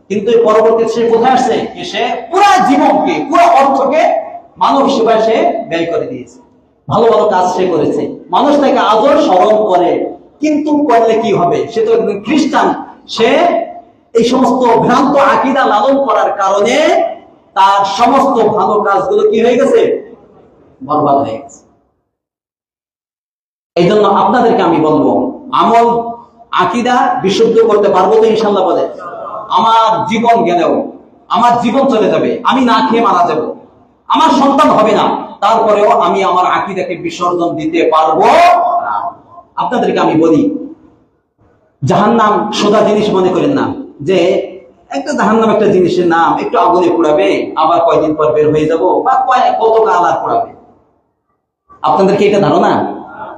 কিন্তু পরবর্তীতে সে কোথায় আসছে? সে পুরা জীবনকে, পুরা অর্থকে মানব সেবায় সে ব্যয় করে দিয়েছে। ভালো ভালো কাজ সে করেছে, মানুষ তাকে আদর স্মরণ করে। কিন্তু করলে কি হবে? সে তো একজন খ্রিস্টান। সে এই সমস্ত ভ্রান্ত আকীদা লালন করার কারণে তার সমস্ত ভালো কাজগুলো কি হয়ে গেছে? বরবাদ হয়ে গেছে। এই জন্য আপনাদেরকে আমি বলবো, আমল আকীদা বিশুদ্ধ করতে পারবো তো ইনশাআল্লাহ? বলে আমার জীবন গেলেও, আমার জীবন চলে যাবে, আমি না খেয়ে মারা যাব, আমার সন্তান হবে না, তারপরেও আমি আমার আকীদাকে বিসর্জন দিতে পারবো না। আপনাদেরকে আমি বলি, জাহান্নাম সোজা জিনিস মনে করেন না, যে একটা জাহান্নাম একটা জিনিসের নাম, একটু আগুনে পোড়াবে, আবার কয়দিন পর বের হয়ে যাব, বা কত কাল আর পোড়াবে। আপনাদেরকে এটা ধারণা?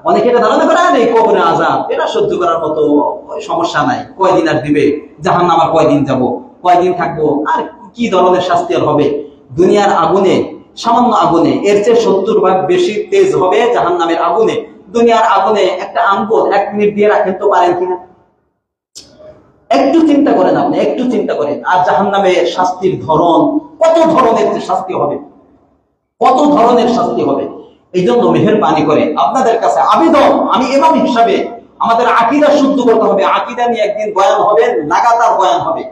অনেকে এটা ধারণা করে, আর এই কবরের আযাব এটা সহ্য করার মতো সমস্যা নাই, কয়দিন আর দিবে, জাহান্নাম আর কয়দিন যাব, কয়দিন থাকবো, আর কি ধরনের শাস্তি আর হবে। দুনিয়ার আগুনে, সামান্য আগুনে এর চেয়ে 70 ভাগ বেশি তেজ হবে জাহান্নামের আগুনে। দুনিয়ার আগুনে একটা আঙ্গুল 1 মিনিট দিয়ে রাখেন তো পারেন কিনা? একটু চিন্তা করেন, আপনি একটু চিন্তা করেন। আর জাহান্নামের শাস্তির ধরন, কত ধরনের শাস্তি হবে, কত ধরনের শাস্তি হবে। এই জন্য মেহেরবানি করে আপনাদের কাছে আবেদন, আমি ইমাম হিসাবে আমাদের আকীদা শুদ্ধ করতে হবে। আকীদা নিয়ে একদিন বয়ান হবে, লাগাতার বয়ান হবে।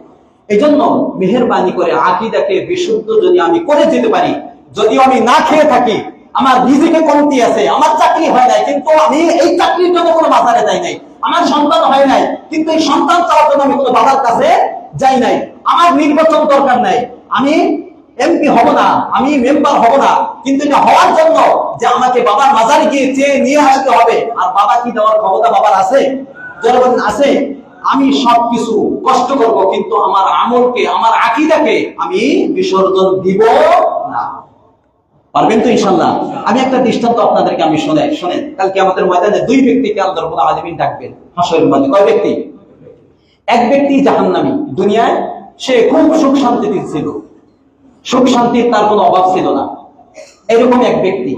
এই জন্য মেহেরবানি করে আকীদাকে বিশুদ্ধ যদি আমি করে যেতে পারি, যদিও আমি না খেয়ে থাকি, আমার রিজিকে কমতি আছে, আমার চাকরি হয় নাই, কিন্তু আমি এই চাকরির জন্য কোনো বাজারে যাই নাই, আমার সন্তান হয় নাই, কিন্তু এই সন্তান চাওয়ার জন্য আমি কোনো বাবার কাছে যাই নাই, আমার নির্বাচন দরকার নাই, আমি এমপি হব না, আমি মেম্বার হব না, কিন্তু এটা হওয়ার জন্য যে আমাকে বাবার মাজারে গিয়ে চেয়ে নিয়ে আসতে হবে, আর বাবা কি দেওয়ার ক্ষমতা বাবার আছে? জনগণ আছে? আমি সবকিছু কষ্ট করব, কিন্তু আমার আমলকে, আমার আকীদাকে আমি বিসর্জন দিব না। পারবেন তো ইনশাআল্লাহ? আমি একটা দৃষ্টান্ত আপনাদেরকে আমি শোনেন। কালকে আমাদের ময়দানে 2 ব্যক্তিকে আল্লাহ রাব্বুল আলামিন ডাকবেন হাশরের মাঠে। কয় ব্যক্তি? এক ব্যক্তি জাহান্নামী, দুনিয়ায় সে খুব সুখ শান্তিতে ছিল, সুখ শান্তির তার কোনো অভাব ছিল না। এরকম এক ব্যক্তি,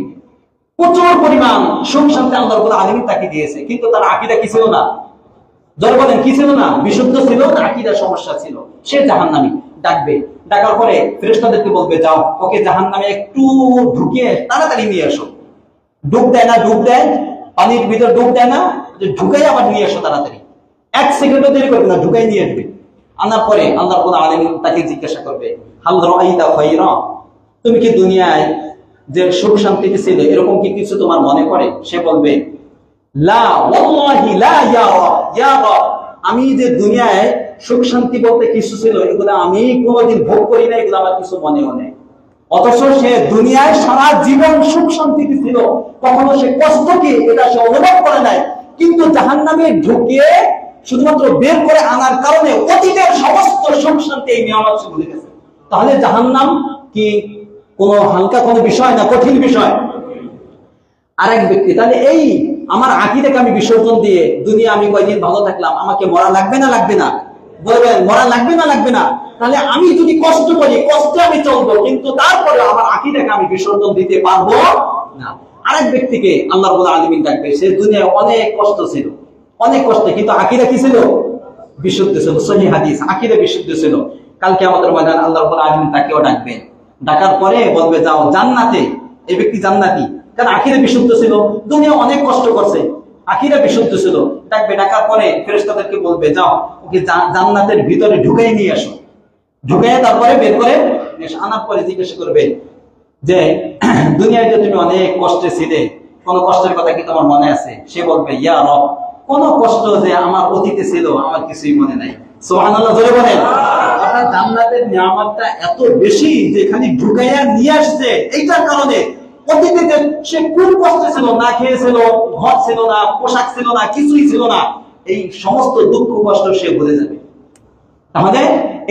প্রচুর পরিমাণ সুখ শান্তি আল্লাহ রাব্বুল আলামিন তাকে দিয়েছে, কিন্তু তার আকীদা কি ছিল না? যারা বলেন কি ছিল না? বিশুদ্ধ ছিল না, আকীদা সমস্যা ছিল। সে জাহান্নামী। ডাকবে, ডাকার পরে ফেরেশতাদেরকে বলবে, যাও ওকে জাহান্নামে একটু ঢুকিয়ে তাড়াতাড়ি নিয়ে আসো। ডুব দেয় না? ডুব দেয়, পানির ভিতর ডুব দেয় না, ঢুকাই আবার নিয়ে আসো তাড়াতাড়ি, 1 সেকেন্ডও দেরি করবে না, ঢুকাই নিয়ে আসবে। আনার পরে আল্লাহ রাব্বুল আলামিন তাকে জিজ্ঞাসা করবে, হাল রাআইতা খায়রা, তুমি কি দুনিয়ায় যে সুখ শান্তিতে ছিলে এরকম কি কিছু তোমার মনে পড়ে? সে বলবে, লা ওয়াল্লাহি লা ইয়া রাব, ইয়া রাব, আমি যে দুনিয়ায় সুখ শান্তি বলতে কিছু ছিল এগুলো আমি কোনোদিন ভোগ করি না, এগুলো আমার কিছু মনেও নেই। অথচ সে দুনিয়ায় সারা জীবন সুখ শান্তিতে ছিল, কখনো সে কষ্ট কি এটা সে অনুভব করে নাই, কিন্তু জাহান্নামে ঢুকিয়ে শুধুমাত্র বের করে আনার কারণে অতীতের সমস্ত সুখ শান্তি এই নিয়ামত সে ভুলে গেছে। তাহলে জাহান্নাম কি কোনো হালকা কোনো বিষয় না, কঠিন বিষয়। আরেক ব্যক্তি, তাহলে এই আমার আকীদাকে আমি বিসর্জন দিয়ে দুনিয়া আমি কয়দিন ভালো থাকলাম, আমাকে মরা লাগবে না লাগবে না? বলবেন মরা লাগবে না লাগবে না? তাহলে আমি যদি কষ্ট করি, কষ্টে আমি চলবো, কিন্তু তারপরে আমার আকীদাকে আমি বিসর্জন দিতে পারবো না। আরেক ব্যক্তিকে আল্লাহ রাব্বুল আলামিন ডাকবে, সে দুনিয়ায় অনেক কষ্ট ছিল, অনেক কষ্ট, কিন্তু আকীদা কি ছিল? বিশুদ্ধ ছিল। সহিহ হাদিস, আকীদা বিশুদ্ধ ছিল। কালকে আমাদের ময়দান আল্লাহ রাব্বুল আলামিন তাকেও ডাকবেন। ডাকার পরে বলবে যাও জান্নাতে। এই ব্যক্তি জান্নাতি, কারণ আকীদা বিশুদ্ধ ছিল, দুনিয়া অনেক কষ্ট করছে, আকীদা বিশুদ্ধ ছিল। ডাকবে, ডাকার পরে ফেরেশতাদেরকে বলবে যাও ওকে জান্নাতের ভিতরে ঢুকাই নিয়ে আসো। ঢুকাই তারপরে বের করে আনার পরে জিজ্ঞেস করবে যে দুনিয়ায় যে তুমি অনেক কষ্টে ছিলে, কোন কষ্টের কথা কি তোমার মনে আছে? সে বলবে ইয়া রব, কোন কষ্ট যে আমার অতীতে ছিল আমার কিছুই মনে নাই। সুবহানাল্লাহ, জোরে বলেন। আপনার জান্নাতের নিয়ামতটা এত বেশি যে খালি ঢুকাইয়া নিয়ে আসছে, এইটার কারণে অতীতে যে সে কোন কষ্টে ছিল, না খেয়েছিল, ঘর ছিল না, পোশাক ছিল না, কিছুই ছিল না, এই সমস্ত দুঃখ কষ্ট সে ভুলে যাবে। তাহলে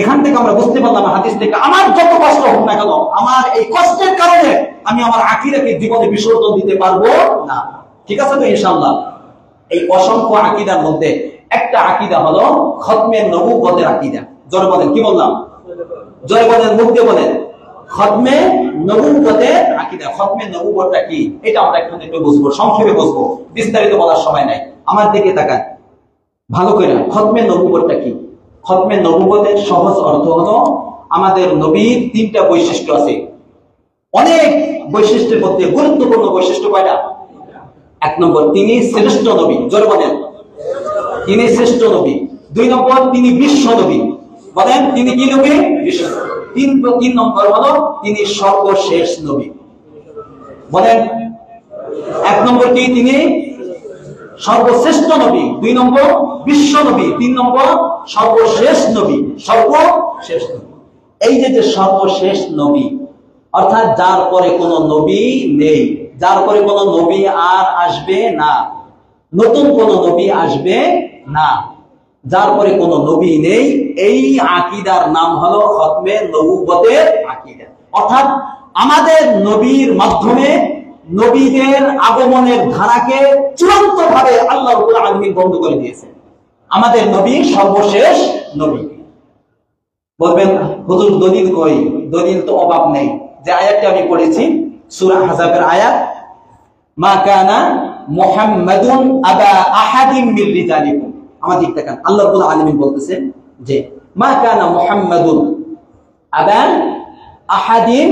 এখান থেকে আমরা বুঝতে পারলাম হাদিস থেকে, আমার যত কষ্ট হোক না কেন, আমার এই কষ্টের কারণে আমি আমার আকীদাকে জীবনে বিসর্জন দিতে পারবো না। ঠিক আছে তো ইনশাআল্লাহ? এই অসংখ্য আকীদার মধ্যে একটা আকীদা হলো খতমে নবুওয়াতের আকীদা। জোরে বলেন, কি বললাম? জোরে বলেন, মুখ দিয়ে বলেন। খতমে নবুওয়াতের আকীদা। খতমে নবুওয়াতটা কি এটা আমরা একটু বুঝবো, সংক্ষেপে বুঝবো, বিস্তারিত বলার সময় নাই। আমার দিকে তাকান ভালো করে। খতমে নবুওয়াতটা কি? খতমে নবুওয়াতের সহজ অর্থ হলো আমাদের নবীর তিনটা বৈশিষ্ট্য আছে। অনেক বৈশিষ্ট্যের মধ্যে গুরুত্বপূর্ণ বৈশিষ্ট্য কয়টা? এক নম্বর, তিনি শ্রেষ্ঠ নবী। জোরে বলেন, তিনি শ্রেষ্ঠ নবী। দুই নম্বর, তিনি বিশ্ব নবী। বলেন, তিনি কি নবী? বিশ্ব। তিন নম্বর হলো তিনি সর্বশেষ নবী। বলেন, এক নম্বর কি? তিনি সর্বশ্রেষ্ঠ নবী। দুই নম্বর বিশ্ব নবী। তিন নম্বর সর্বশেষ নবী। সর্বশেষ নবী, এই যে সর্বশেষ নবী, অর্থাৎ যার পরে কোনো নবী নেই, যার পরে কোনো নবী আর আসবে না, নতুন কোন নবী আসবে না, যার পরে কোনো নবী নেই, এই আকীদার নাম হলো খতমে নবুওয়াতের আকীদা। অর্থাৎ আমাদের নবীর মাধ্যমে নবীদের আগমনের ধারাকে চূড়ান্ত ভাবে আল্লাহ রাব্বুল আলামিন বন্ধ করে দিয়েছেন। আমাদের নবী সর্বশেষ নবী। বলবেন হুজুর দলিল কই? দলিল তো অভাব নেই। যে আয়াতটি আমি পড়েছি সূরা আহজাবের আয়াত, মা কানা মুহাম্মাদুন আবা আহাদিন মির রিজালিকুম। আমার দিক তাকান, আল্লাহ রাব্বুল আলামিন বলতেছেন যে মা কানা মুহাম্মাদুন আবা আহাদিন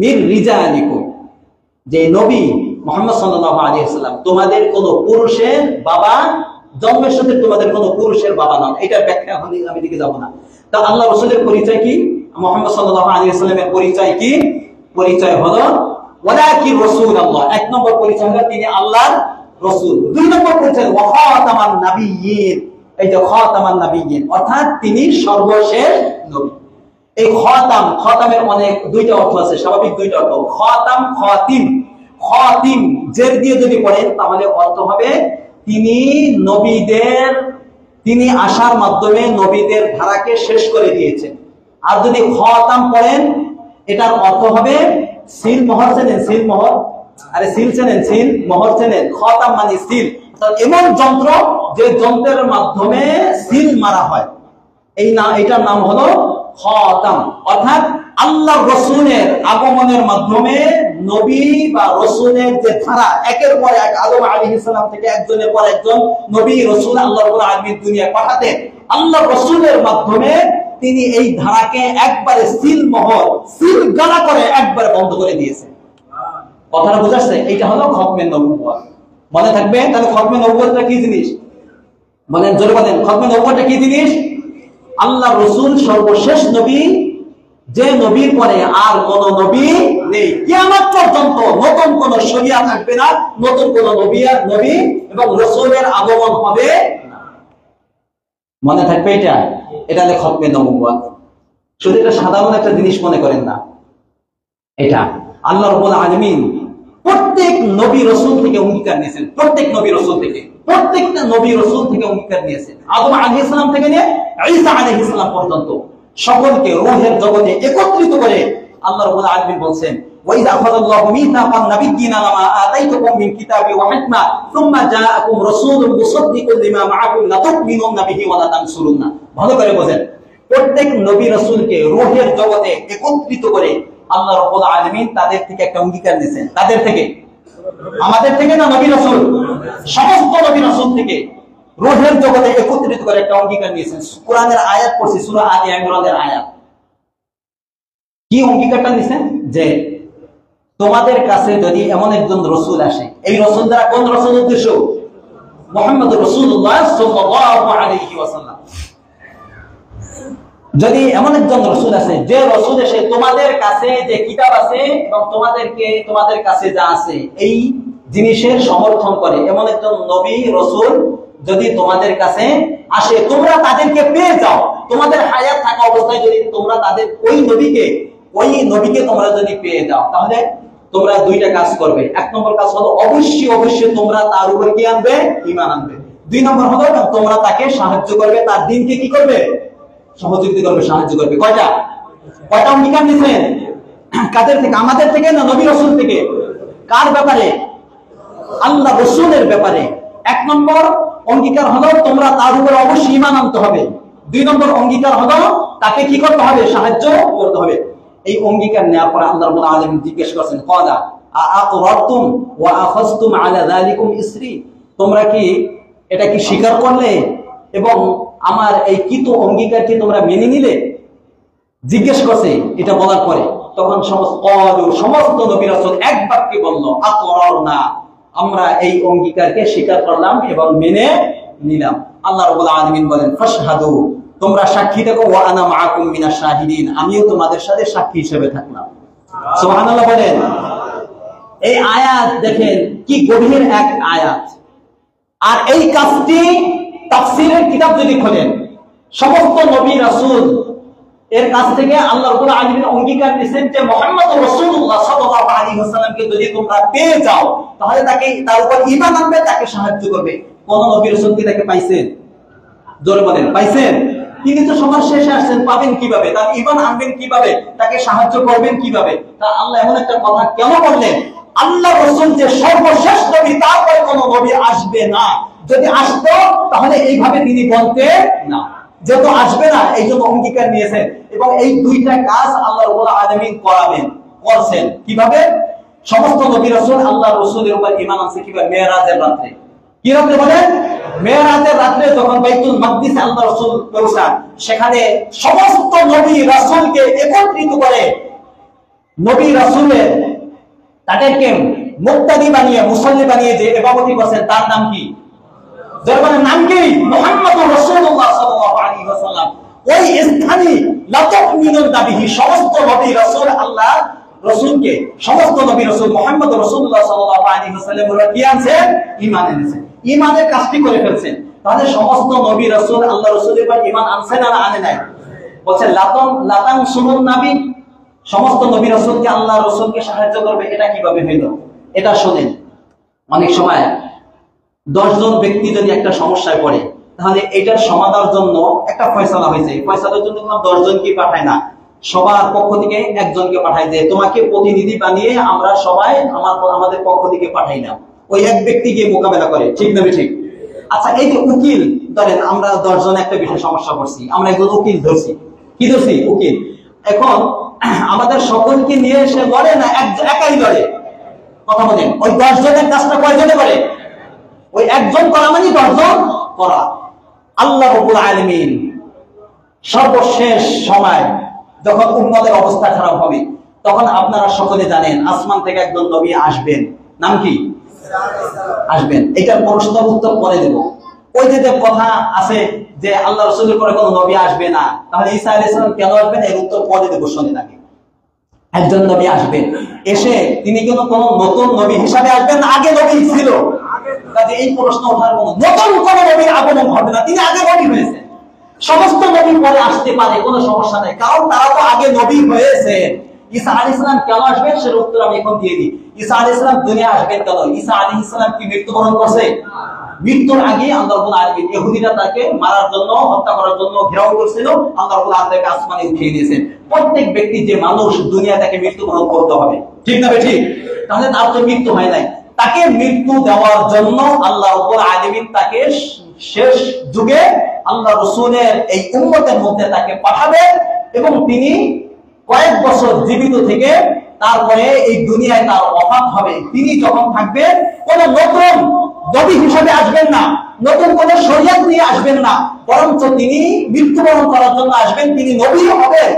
মির রিজালিকুম, যে নবী মুহাম্মদ সাল্লাল্লাহু আলাইহি ওয়াসাল্লাম তোমাদের কোন পুরুষের বাবা, জন্মের সাথে তোমাদের কোন পুরুষের বাবা নন। এটা ব্যাখ্যা এখন আমি দিকে যাব না। তা আল্লাহ রাসূলের পরিচয় কি? মুহাম্মদ সাল্লাল্লাহু আলাইহি ওয়াসাল্লামের পরিচয় কি? পরিচয় হলো ওয়ালাকিন রাসূলুল্লাহ। এক নম্বর পরিচয় হলো তিনি আল্লাহর রাসূল। দুই নম্বর পরিচয় ওয়া খাতামান নাবিয়্যিন। এই যে খাতামান নাবিয়্যিন অর্থাৎ তিনি সর্বশেষ নবী। এই খাতাম, খাতামের অনেক দুইটা অর্থ আছে, স্বাভাবিক দুইটা অর্থ। খাতাম, খাতিম। খাতিম জের দিয়ে যদি পড়েন তাহলে অর্থ হবে তিনি নবীদের, তিনি আসার মাধ্যমে নবীদের ধারাকে শেষ করে দিয়েছেন। আর যদি খাতাম পড়েন এটার অর্থ হবে সিল মোহর। চেনেন সিল মোহর? আরে সিল চেনেন? সিল মোহর চেনেন? খাতাম মানে সিল, এমন যন্ত্র যে যন্ত্রের মাধ্যমে সিল মারা হয়, এই না, এটার নাম হলো খাতাম। অর্থাৎ আল্লাহ রাসূলের আগমনের মাধ্যমে নবী বা রাসূলের যে ধারা একের পর এক, আদম আলাইহিস সালাম থেকে একজনের পর একজন নবী রাসূল আল্লাহ রাব্বুল আলামিন দুনিয়ায় পাঠাতেন, আল্লাহ রাসূলের মাধ্যমে তিনি এই ধারাকে একবারে সিল মোহর, সিল গালা করে একবারে বন্ধ করে দিয়েছেন। কথাটা বুঝাচ্ছে? এইটা হলো খতমে নবুওয়াত। মনে থাকবে? তাহলে খতমে নবুওয়াতটা কি জিনিস? বলেন, জোরে বলেন, খতমে নবুওয়াতটা কি জিনিস? আল্লাহ রাসূল সর্বশেষ নবী, যে নবীর পরে আর কোন নবী নেই। কিয়ামত পর্যন্ত নতুন কোন শরিয়াত থাকবে না, নতুন কোন নবী এবং রাসূলের আগমন হবে না। মনে থাকবে এটা? এটা হলো খতমে নবুওয়াত। শুধু এটা সাধারণ একটা জিনিস মনে করেন না, এটা আল্লাহ রাব্বুল আলামিন প্রত্যেক নবী রাসূল থেকে অঙ্গীকার নিয়েছেন। প্রত্যেক নবী রাসূল থেকে, প্রত্যেকটা নবী রাসূল থেকে অঙ্গীকার নিয়েছেন। আদম আলাইহিস সালাম থেকে নিয়ে ঈসা আলাইহিস সালাম পর্যন্ত সকলকে রূহের জগতে একত্রিত করে আল্লাহ রাব্বুল আলামিন বলছেন وإذا أخذ الله ميثاق النبيين لما آتيتكم من كتاب وحكمة ثم جاءكم رسول مصدق لما معكم لتؤمنن به ولتنصرنه। ভালো করে বোঝেন, প্রত্যেক নবী রাসূলকে রূহের জগতে একত্রিত করে আল্লাহ রাব্বুল আলামিন তাদের থেকে একটা অঙ্গীকার নিয়েছেন। তাদের থেকে, আমাদের থেকে না, নবী রাসূল, সমস্ত নবী রাসূল থেকে রূহের জগতে একত্রিত করে একটা অঙ্গীকার নিয়েছেন। কোরআনের আয়াত পড়ছি, সূরা আলে ইমরানের আয়াত। কি অঙ্গীকারটা নিয়েছেন? যে তোমাদের কাছে যদি এমন একজন রাসূল আসে, এই রাসূল দ্বারা কোন রাসূল উদ্দেশ্য? মুহাম্মদ রাসূলুল্লাহ সাল্লাল্লাহু আলাইহি ওয়াসাল্লাম। যদি এমন একজন রাসূল আছে, যে রাসূল এসে তোমাদের কাছে যে কিতাব আছে এবং তোমাদের কাছে যা আছে এই জিনিসের সমর্থন করে, এমন একজন নবী রাসূল যদি তোমাদের কাছে আসে, তোমরা তাদেরকে পেয়ে যাও। তোমাদের হায়াত থাকা অবস্থায় যদি তোমরা তাদের ওই নবীকে তোমরা যদি পেয়ে যাও, তাহলে তোমরা দুইটা কাজ করবে। এক নম্বর কাজ হলো অবশ্যই তোমরা তার উপর কি আনবে? ঈমান আনবে। দুই নম্বর হলো তোমরা তাকে সাহায্য করবে, তার দ্বীনকে কি করবে? সহযোগিতা করবে, সাহায্য করবে। কয়টা অঙ্গীকার নিছেন? কাদের থেকে? আমাদের থেকে না, নবী রাসূল থেকে। কার ব্যাপারে? আল্লাহ রাসূলের ব্যাপারে। এক নম্বর অঙ্গীকার হলো তোমরা তার উপর অবশ্যই ঈমান আনতে হবে। দুই নম্বর অঙ্গীকার হলো তাকে কি করতে হবে? সাহায্য করতে হবে। এই অঙ্গীকার নেওয়ার পর আল্লাহ রাব্বুল আলামিন জিজ্ঞেস করেন, ক্বালা আআকরারতুম ওয়া আখাযতুম আলা যালিকুম ইসরি, তোমরা কি এটা কি স্বীকার করলে এবং আমার এই কৃত অঙ্গীকার কি তোমরা মেনে নিলে? জিজ্ঞেস করছে। এটা বলার পরে তখন সমস্ত নবী রাসূল এক বাক্যে বলল, আকরারনা, আমরা এই অঙ্গীকারকে স্বীকার করলাম এবং মেনে নিলাম। আল্লাহ রাব্বুল আলামিন বলেন, ফাশহাদু, তোমরা সাক্ষী থাকো, ওয়া আনা মাআকুম মিনাশ শাহিদিন, আমিও তোমাদের সাথে সাক্ষী হিসেবে থাকলাম। সুবহানাল্লাহ বলেন। এই আয়াত দেখেন কি গভীর এক আয়াত। আর এই কাজটি তাফসীরের কিতাব যদি খোলেন, সমস্ত নবী রাসূল এর কাছ থেকে আল্লাহ রাব্বুল আলামিন অঙ্গীকার দিয়েছেন যে মুহাম্মদ রাসূলুল্লাহ সাল্লাল্লাহু আলাইহি ওয়াসাল্লামকে যদি তোমরা পেয়ে যাও, তাহলে তার উপর ঈমান আনবে, তাকে সাহায্য করবে। কোন নবী রাসূল কি তাকে পাইছেন? জোরে বলেন, পাইছেন? তিনি তো সবার শেষে আসছেন, পাবেন কিভাবে? তার ঈমান আনবেন কিভাবে? তাকে সাহায্য করবেন কিভাবে? তা আল্লাহ এমন একটা কথা কেন বললেন? আল্লাহ রাসূল যে সর্বশেষ নবী, তারপরে কোন নবী আসবে না। যদি আসতো তাহলে এইভাবে তিনি বলতেন না। যেহেতু আসবে না, এই জন্য অঙ্গীকার নিয়েছেন। এবং এই দুইটা কাজ আল্লাহ রাব্বুল আলামিন করছেন। কিভাবে? সমস্ত নবী রাসূল আল্লাহ রাসূলের উপর ঈমান আনছে কিভাবে? মেরাজের রাতে। কি রাতে বলেন? মেরাজের রাতে যখন বাইতুল মাকদিসে আল্লাহ রাসূল পৌঁছান, সেখানে সমস্ত নবী রাসূলকে একত্রিত করে নবী রাসূলের তাদেরকে মুক্তাদি বানিয়ে, মুসল্লি বানিয়ে যে ইবাদতি করছেন, তার নাম কি? যার নাম কি? মুহাম্মদুর রাসূলুল্লাহ সাল্লাল্লাহু আলাইহি ওয়াসাল্লাম। ওই স্থানে লাতুমিনুন বিহি, সমস্ত নবী রাসূল আল্লাহ রাসূলকে, সমস্ত নবী রাসূল মুহাম্মদ রাসূলুল্লাহ সাল্লাল্লাহু আলাইহি ওয়াসাল্লাম কি আনছেন? ঈমান এনেছেন। ঈমানের কাজটি করে ফেলছেন। তাহলে সমস্ত নবী রাসূল আল্লাহ রাসূলের উপর ঈমান আনছেন না আনে নাই? বলছেন লাতানসুরুন নবী, সমস্ত নবী রাসূলকে আল্লাহ রাসূলকে সাহায্য করবে। এটা কিভাবে হইল? এটা শুনেন। অনেক সময় 10 জন ব্যক্তি যদি একটা সমস্যায় পড়ে, তাহলে এটার সমাধানের জন্য একটা ফয়সালা হয়েছে। ফয়সালার জন্য 10 জনকে পাঠায় না, সবার পক্ষ থেকে একজনকে পাঠায়, যে তোমাকে প্রতিনিধি বানিয়ে আমরা সবাই আমাদের পক্ষ থেকে পাঠাই না। ওই এক ব্যক্তি গিয়ে মোকাবেলা করে, ঠিক না ঠিক? আচ্ছা, এই যে উকিল, ধরেন আমরা 10 জন একটা বিষয়ে সমস্যা করছি, আমরা একজন উকিল ধরছি। কি ধরছি? উকিল। এখন আমাদের সকলকে নিয়ে এসে লড়ে না, একাই লড়ে। কথা বলেন, ওই 10 জনের কাজটা কয়জনে করে? ওই একজন করা মানে 10 জন করা। আল্লাহ রাব্বুল আলামিন সর্বশেষ সময় যখন উম্মতের অবস্থা খারাপ হবে, তখন আপনারা সকলে জানেন আসমান থেকে একজন নবী আসবেন। নাম কি? আসবেন। এটার প্রশ্নের উত্তর পরে দেব। ওই যে কথা আছে যে আল্লাহ রাসূলের পরে কোনো নবী আসবে না, তাহলে ঈসা আলাইহিস সালাম কেন আসবেন, এর উত্তর পরে দেব। শুনেন আগে, একজন নবী আসবেন, এসে তিনি কোন নতুন নবী হিসাবে আসবেন না আগে নবী ছিল? কাজে এই প্রশ্ন ওঠার কোনো নতুন কোন নবীর আগমন হবে না, তিনি আগে নবী হয়েছেন। সমস্ত নবী পরে আসতে পারে, কোনো সমস্যা নেই, কারণ তারা তো আগে নবী হয়েছে। ঈসা আলাইহিস সালাম কেন আসবেন সেটার উত্তর আমি এখন দিয়ে দিই। ঈসা আলাইহিস সালাম দুনিয়া আসবেন কেন? ঈসা আলাইহিস সালাম কি মৃত্যুবরণ করছে? মৃত্যুর আগে আল্লাহ রাব্বুল আলামিন ইহুদিরা তাকে মারার জন্য, হত্যা করার জন্য ঘেরাও করছিল। আল্লাহ রাব্বুল আলামিন তাকে আসমানে উঠিয়ে দিয়েছেন। প্রত্যেক ব্যক্তি যে মানুষ দুনিয়া তাকে মৃত্যুবরণ করতে হবে, ঠিক না ঠিক? তাহলে তার তো মৃত্যু হয় নাই, তাকে মৃত্যু দেওয়ার জন্য আল্লাহ রাব্বুল আলামিন তাকে শেষ যুগে আল্লাহ রাসূলের এই উম্মতের মধ্যে তাকে পাঠাবেন এবং তিনি কয়েক বছর জীবিত থেকে তারপরে এই দুনিয়ায় তার ওফাত হবে। তিনি যখন থাকবেন কোন নতুন নবী হিসেবে আসবেন না, নতুন কোন শরীয়ত নিয়ে আসবেন না, বরঞ্চ তিনি মৃত্যুবরণ করার জন্য আসবেন। তিনি নবী হবেন,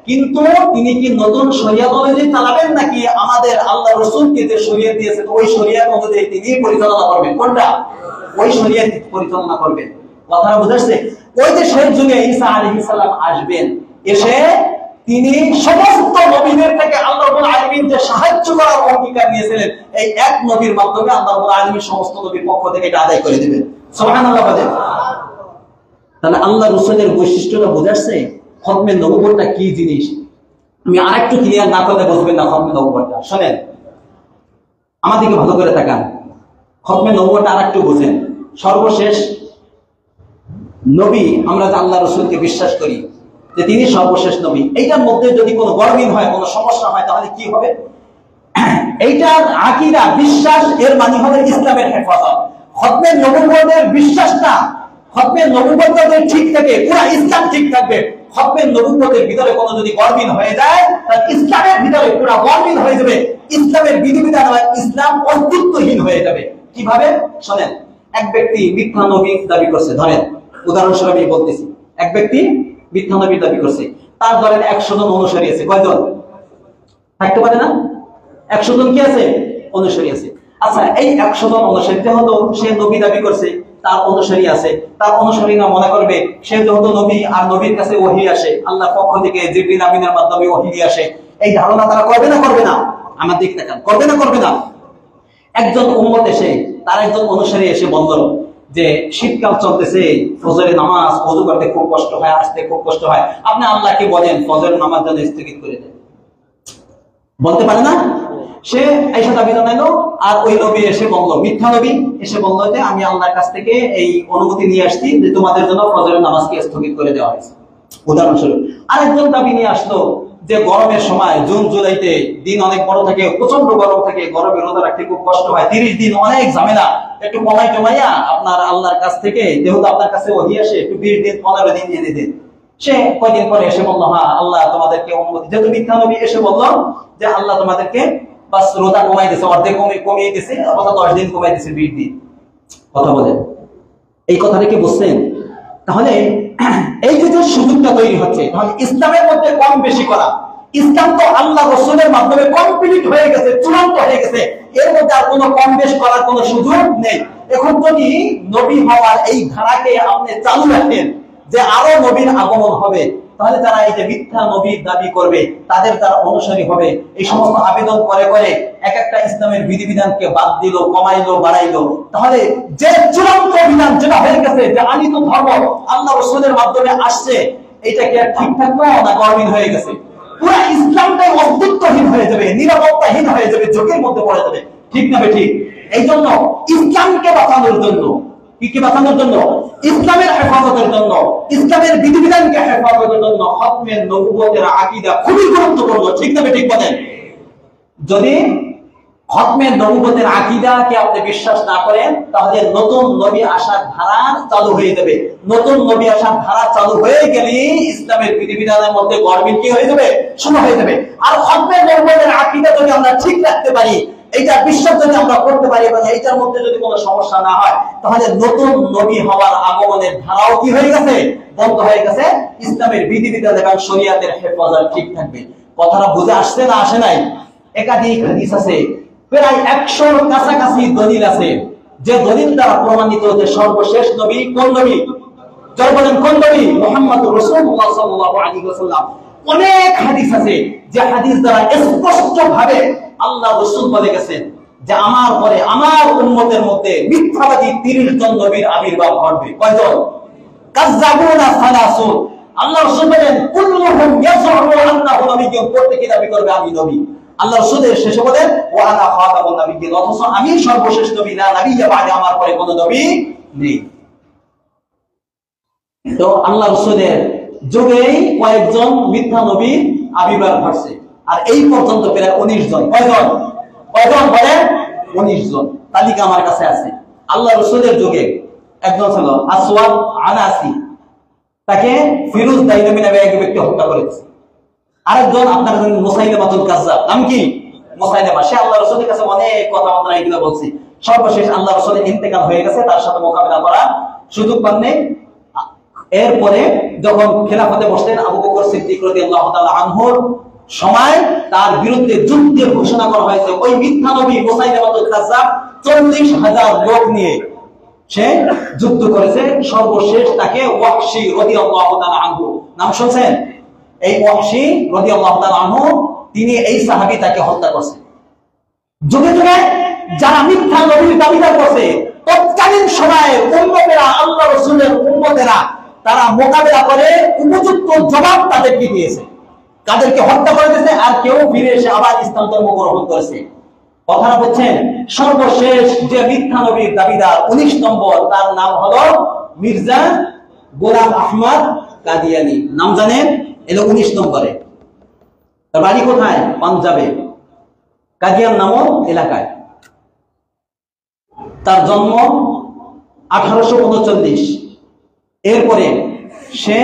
কিন্তু তিনি কি নতুন শরীয়ত অনুযায়ী চালাবেন নাকি আমাদের আল্লাহ রাসূলকে যে শরীয়ত দিয়েছে ওই শরীয়ত অনুযায়ী তিনি পরিচালনা করবেন? কোনটা? ওই শরীয়ত পরিচালনা করবেন। কথাটা বুঝাচ্ছে? ওই যে শেষ যুগে ঈসা আলাইহিস সালাম আসবেন, এসে তিনি সমস্ত নবীদের থেকে আল্লাহ রাব্বুল আলামিন যে সাহায্য করার অঙ্গীকার নিয়েছিলেন, এই এক নবীর মাধ্যমে আল্লাহ রাব্বুল আলামিন সমস্ত নবীর পক্ষ থেকে এটা আদায় করে দিবেন। সুবহানাল্লাহ বলেন। তাহলে আল্লাহ রাসূলের বৈশিষ্ট্যটা বোঝাচ্ছে খতমে নবুয়তটা কি জিনিস। আমি আরেকটু ক্লিয়ার না করলে বুঝবেন না খতমে নবুয়তটা। শুনেন, আমাদেরকে ভালো করে তাকান, খতমে নবুয়তটা আরেকটু বুঝেন। সর্বশেষ নবী আমরা যে আল্লাহ রাসূলকে বিশ্বাস করি যে তিনি সর্বশেষ নবী, এইটার মধ্যে যদি কোনো গরমিল হয়, কোনো সমস্যা হয়, তাহলে কি হবে? এইটার আকীদা, বিশ্বাস, এর মানে হবে ইসলামের হেফাজত। খতমে নবুয়তের বিশ্বাসটা, খতমে নবুয়ত যদি ঠিক থাকে, পুরো ইসলাম ঠিক থাকবে। খতমে নবুয়তের ভিতরে কোনো যদি গরমিল হয়ে যায়, তাহলে ইসলামের ভিতরে পুরো গরমিল হয়ে যাবে। ইসলামের বিধিবিধান, ইসলাম অস্তিত্বহীন হয়ে যাবে। কিভাবে? শুনেন, এক ব্যক্তি মিথ্যা নবী দাবি করছে, ধরেন উদাহরণস্বরূপ আমি বলতেছি, এক ব্যক্তি মিথ্যা নবী দাবি করছে, তার ধরেন 100 জন অনুসারী আছে। কয়জন থাকতে পারে না? 100 জন কি আছে? অনুসারী আছে। আচ্ছা, এই 100 জন অনুসারী যেহেতু সে নবী দাবি করছে, তার অনুসারী আছে, তার অনুসারীরা মনে করবে সে যেহেতু নবী, আর নবীর কাছে ওহী আসে, আল্লাহর পক্ষ থেকে জিবরিল আমিনের মাধ্যমে ওহী আসে, এই ধারণা তারা করবে না করবে না? আমার দিক তাকান, করবে না করবে না? একজন উম্মত এসে, তার একজন অনুসারী এসে বলল যে শীতকাল চলতেছে, ফজরের নামাজ ওযু করতে খুব কষ্ট হয়, আসতে খুব কষ্ট হয়, আপনি আল্লাহকে বলেন ফজরের নামাজ যেন স্থগিত করে দেন। বলতে পারে না? সে এসে দাবি জানাইলো, আর ওই নবী এসে বলল, মিথ্যা নবী এসে বলল যে আমি আল্লাহর কাছ থেকে এই অনুমতি নিয়ে আসছি যে তোমাদের জন্য ফজরের নামাজকে স্থগিত করে দেওয়া হয়েছে। উদাহরণস্বরূপ আরেকজন দাবি নিয়ে আসলো যে গরমের সময় জুন জুলাইতে দিন অনেক বড় থাকে, প্রচন্ড গরম থাকে, গরমে রোজা রাখতে খুব কষ্ট হয়, 30 দিন অনেক ঝামেলা, একটু কমাই টমাইয়া আপনার আল্লাহর কাছ থেকে যেহেতু আপনার কাছে ওহী আসে, একটু 20 দিন 15 দিন দিয়ে দিতেন। সে কয়েকদিন পরে এসে বললো, হ্যাঁ আল্লাহ তোমাদেরকে অনুমতি, যেহেতু মিথ্যা নবী এসে বলল যে আল্লাহ তোমাদেরকে বাস রোজা কমাই দিয়েছে, অর্ধেক কমিয়ে দিয়েছে, অথবা 10 দিন কমাই দিয়েছে, 20 দিন। কথা বলেন, এই কথাটা কি বুঝছেন? তাহলে এই যে সুযোগটা তৈরি হচ্ছে, তাহলে ইসলামের মধ্যে কম বেশি করা, ইসলাম তো আল্লাহ রাসূলের মাধ্যমে কমপ্লিট হয়ে গেছে, চূড়ান্ত হয়ে গেছে, এর মধ্যে আর কোনো কম বেশ করার কোনো সুযোগ নেই। এখন যদি নবী হওয়ার এই ধারাকে আপনি চালু রাখেন যে আরো নবীর আগমন হবে, তাহলে তারা এই যে মিথ্যা নবীর দাবি করবে, তাদের তারা অনুসারী হবে। এই সমস্ত আবেদন করে করে এক একটা ইসলামের বিধিবিধানকে বাদ দিল, কমাইলো, বাড়াইলো। তাহলে যে চূড়ান্ত বিধান যেটা হয়ে গেছে, যে আনিত ধর্ম আল্লাহ রাসূলের মাধ্যমে আসছে, এটা কি আর ঠিক থাকবে না গরমিল হয়ে গেছে? পুরো ইসলামটাই অস্তিত্বহীন হয়ে যাবে, নিরাপত্তাহীন হয়ে যাবে, ঝোঁকের মধ্যে পড়ে যাবে। ঠিক না ঠিক? এই জন্য ইসলামকে বাঁচানোর জন্য, কি বাঁচানোর জন্য? ইসলামের হেফাজতের জন্য, ইসলামের বিধিবিধানকে হেফাজতের জন্য খতমে নবুয়তের আকীদা খুবই গুরুত্বপূর্ণ। ঠিক না ঠিক বলেন? যদি খতমে নবুয়তের আকীদাকে আপনি বিশ্বাস না করেন, তাহলে নতুন নবী আসার ধারা চালু হয়ে যাবে। নতুন নবী আসার ধারা চালু হয়ে গেলে ইসলামের বিধিবিধানের মধ্যে গরমিল কি হয়ে যাবে? শুরু হয়ে যাবে। আর খতমে নবুয়তের আকীদা যদি আমরা ঠিক রাখতে পারি, এইটা বিশ্বাস যদি আমরা করতে পারি এবং এইটার মধ্যে যদি কোনো সমস্যা না হয়, তাহলে নতুন নবী হওয়ার আগমনের ধারাও কি হয়ে গেছে? বন্ধ হয়ে গেছে। ইসলামের বিধিবিধান এবং শরীয়তের হেফাজত ঠিক থাকবে। কথাটা বুঝে আসছে না আসে নাই? একাধিক হাদিস আছে, প্রায় 100-র কাছাকাছি দলিল আছে, যে দলিল দ্বারা প্রমাণিত যে সর্বশেষ নবী কোন নবী? যারা বলেন কোন নবী? মুহাম্মদুর রাসূলুল্লাহ সাল্লাল্লাহু আলাইহি ওয়াসাল্লাম। অনেক হাদিস আছে যে হাদিস দ্বারা স্পষ্ট ভাবে আল্লাহ রাসূল বলে গেছেন যে আমার পরে আমার উম্মতের মধ্যে মিথ্যাবাদী 30 জন নবীর আবির্ভাব ঘটবে। কয়জন? কাযযাবুনা সালাসুন। আল্লাহ রাসূল বলেন কুল্লুহুম ইয়াযউমু আন্নাহু নবী, নবীগণ প্রত্যেকে দাবি করবে আমি নবী। আল্লাহ রাসূলের শেষে বলেন ওয়া আনা খাতামুন নাবিয়্যিন, অথচ আমি সর্বশেষ নবী, লা নাবিয়্যা বা'দি, আমার পরে কোনো নবী নেই। তো আল্লাহ রাসূলের যুগেই কয়েকজন মিথ্যা নবীর আবির্ভাব ঘটছে, আর এই পর্যন্ত প্রায় 19 জন। কয়জন বলেন? 19 জন। তালিকা আমার কাছে আছে। আল্লাহ রাসূলের যুগে একজন ছিল আসওয়াদ আনাসি, তাকে ফিরোজ দাইলমি নামে এক ব্যক্তি হত্যা করেছে। আরেকজন আপনারা জানেন মুসাইলামাতুল কাজ্জাব, নাম কি? মুসাইলামা। সে আল্লাহ রাসূলের কাছে অনেক কথাবার্তা এগুলো বলছে। সর্বশেষ আল্লাহ রাসূলের ইন্তেকাল হয়ে গেছে, তার সাথে মোকাবিলা করার সুযোগ পান নাই। এরপরে যখন খেলাফতে বসলেন আবু বকর সিদ্দিক রাদিয়াল্লাহু তাআলা আনহুর সময় তার বিরুদ্ধে যুদ্ধের ঘোষণা করা হয়েছে। ওই মিথ্যা নবী মুসাইলামাতুল কাজ্জাব 40,000 লোক নিয়ে সে যুদ্ধ করেছে। সর্বশেষ তাকে ওয়াহশী রাদিয়াল্লাহু তাআলা আনহু, নাম শুনছেন? এই ওয়াহশী রাদিয়াল্লাহু তাআলা আনহু, তিনি এই সাহাবী তাকে হত্যা করেছেন। যুগে যুগে যারা মিথ্যা নবীর দাবিদার করছে, তৎকালীন সময়ে উম্মতেরা, আল্লাহ রাসূলের উম্মতেরা, তারা মোকাবেলা করে উপযুক্ত জবাব তাদেরকে দিয়েছে, তাদেরকে হত্যা করে দিয়েছে, আর কেউ ফিরে এসে আবার ইসলাম ধর্ম গ্রহণ করেছে। কথাটা বলছেন, সর্বশেষ যে মিথ্যা নবীর দাবিদার 19 নম্বর, তার নাম হলো মির্জা গোলাম আহমদ কাদিয়ানী। নাম জানেন? এলো 19 নম্বরে। তার বাড়ি কোথায়? পাঞ্জাবে, কাদিয়ান নামক এলাকায়। তার জন্ম 1839। এরপরে সে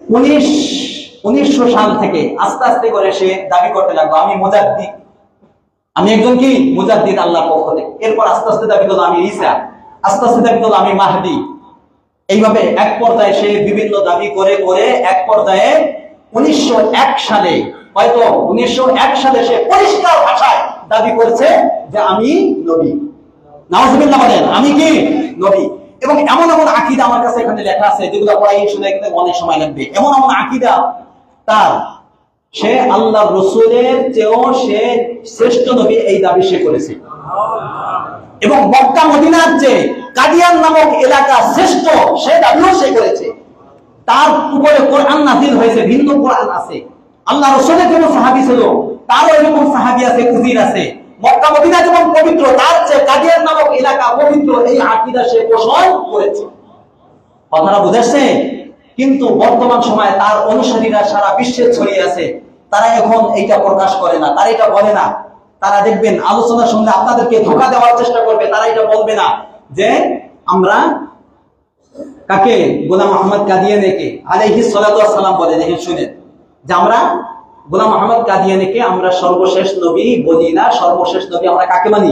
1900 সাল থেকে আস্তে আস্তে করে সে দাবি করতে লাগলো আমি মুজাদ্দিদ, আমি একজন কি মুজাদ্দিদ আল্লাহর পক্ষ থেকে। এরপর আস্তে আস্তে দাবি করলো আমি ঈসা, আস্তে আস্তে দাবি করলো আমি মাহদি। এইভাবে এক পর্যায়ে সে বিভিন্ন দাবি করে করে এক পর্যায়ে 1901 সালে, হয়তো 1901 সালে সে পরিষ্কার ভাষায় দাবি করেছে যে আমি নবী। নাউজুবিল্লাহ বলেন, আমি কি নবী। এবং এমন এমন আকীদা আমার কাছে এখানে লেখা আছে যেগুলো পড়াই শুনে কিন্তু অনেক সময় লাগবে। এমন এমন আকীদা তার, সে আল্লাহর রাসূলের চেয়েও সে শ্রেষ্ঠ নবী, এই দাবি সে করেছে। এবং মক্কা মদিনার যে কাদিয়ান নামক এলাকা শ্রেষ্ঠ, সে দাবিও সে করেছে। তার উপরে কোরআন নাযিল হয়েছে, ভিন্ন কোরআন আছে। আল্লাহ রাসূলের যেমন সাহাবী ছিল, তারও এরকম সাহাবী আছে, উজির আছে। মক্কা মদিনা যেমন পবিত্র, তার চেয়ে কাদিয়ান নামক এলাকা পবিত্র, এই আকীদা সে পোষণ করেছে। কথাটা বুঝাচ্ছে? কিন্তু বর্তমান সময়ে তার অনুসারীরা সারা বিশ্বে ছড়িয়ে আছে। তারা এখন এইটা প্রকাশ করে না, তারা এটা বলে না। তারা দেখবেন আলোচনা শুনলে আপনাদেরকে ধোঁকা দেওয়ার চেষ্টা করবে। তারা এটা বলবে না যে আমরা কাকে, গোলাম আহমদ কাদিয়ানীকে আলাইহিস সালাতু ওয়াস সালাম বলে। দেখেন শুনেন যে আমরা গোলাম আহমদ কাদিয়ানীকে আমরা সর্বশেষ নবী বলি না। সর্বশেষ নবী আমরা কাকে মানি?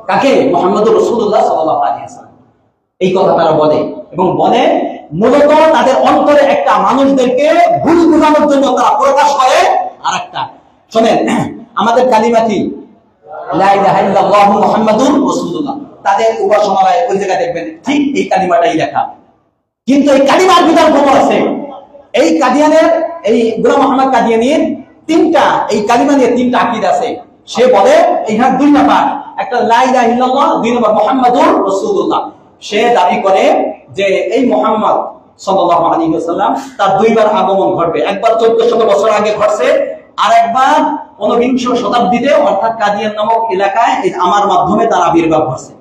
কাকে? মুহাম্মদুর রাসূলুল্লাহ সাল্লাল্লাহু আলাইহি ওয়াসাল্লাম। এই কথা তারা বলে, এবং বলে মূলত তাদের অন্তরে একটা মানুষদেরকে ভুল বোঝানোর জন্য তারা প্রকাশ করে আরেকটা। শুনেন, আমাদের কালিমা কি? লা ইলাহা ইল্লাল্লাহু মুহাম্মাদুর রাসূলুল্লাহ। তাদের উপাসনালয়ে ওই জায়গায় দেখবেন ঠিক এই কালিমাটাই লেখা, কিন্তু এই কালিমার ভিতর খবর আছে। এই কাদিয়ানের, এই গোলাম আহমদ কাদিয়ানীর তিনটা, এই কালিমা নিয়ে তিনটা আকীদা আছে। সে বলে এখানে দুইটা পাঠ, একটা লা ইলাহা ইল্লাল্লাহ, দুই নম্বর মুহাম্মাদুর রাসূলুল্লাহ। সে দাবি করে যে এই মুহাম্মদ সাল্লাল্লাহু আলাইহি ওয়াসাল্লাম তার দুইবার আগমন ঘটবে। একবার 1400 বছর আগে ঘটছে, আর একবার 19বিংশ শতাব্দীতে, অর্থাৎ কাদিয়ান নামক এলাকায় আমার মাধ্যমে তার আবির্ভাব ঘটছে।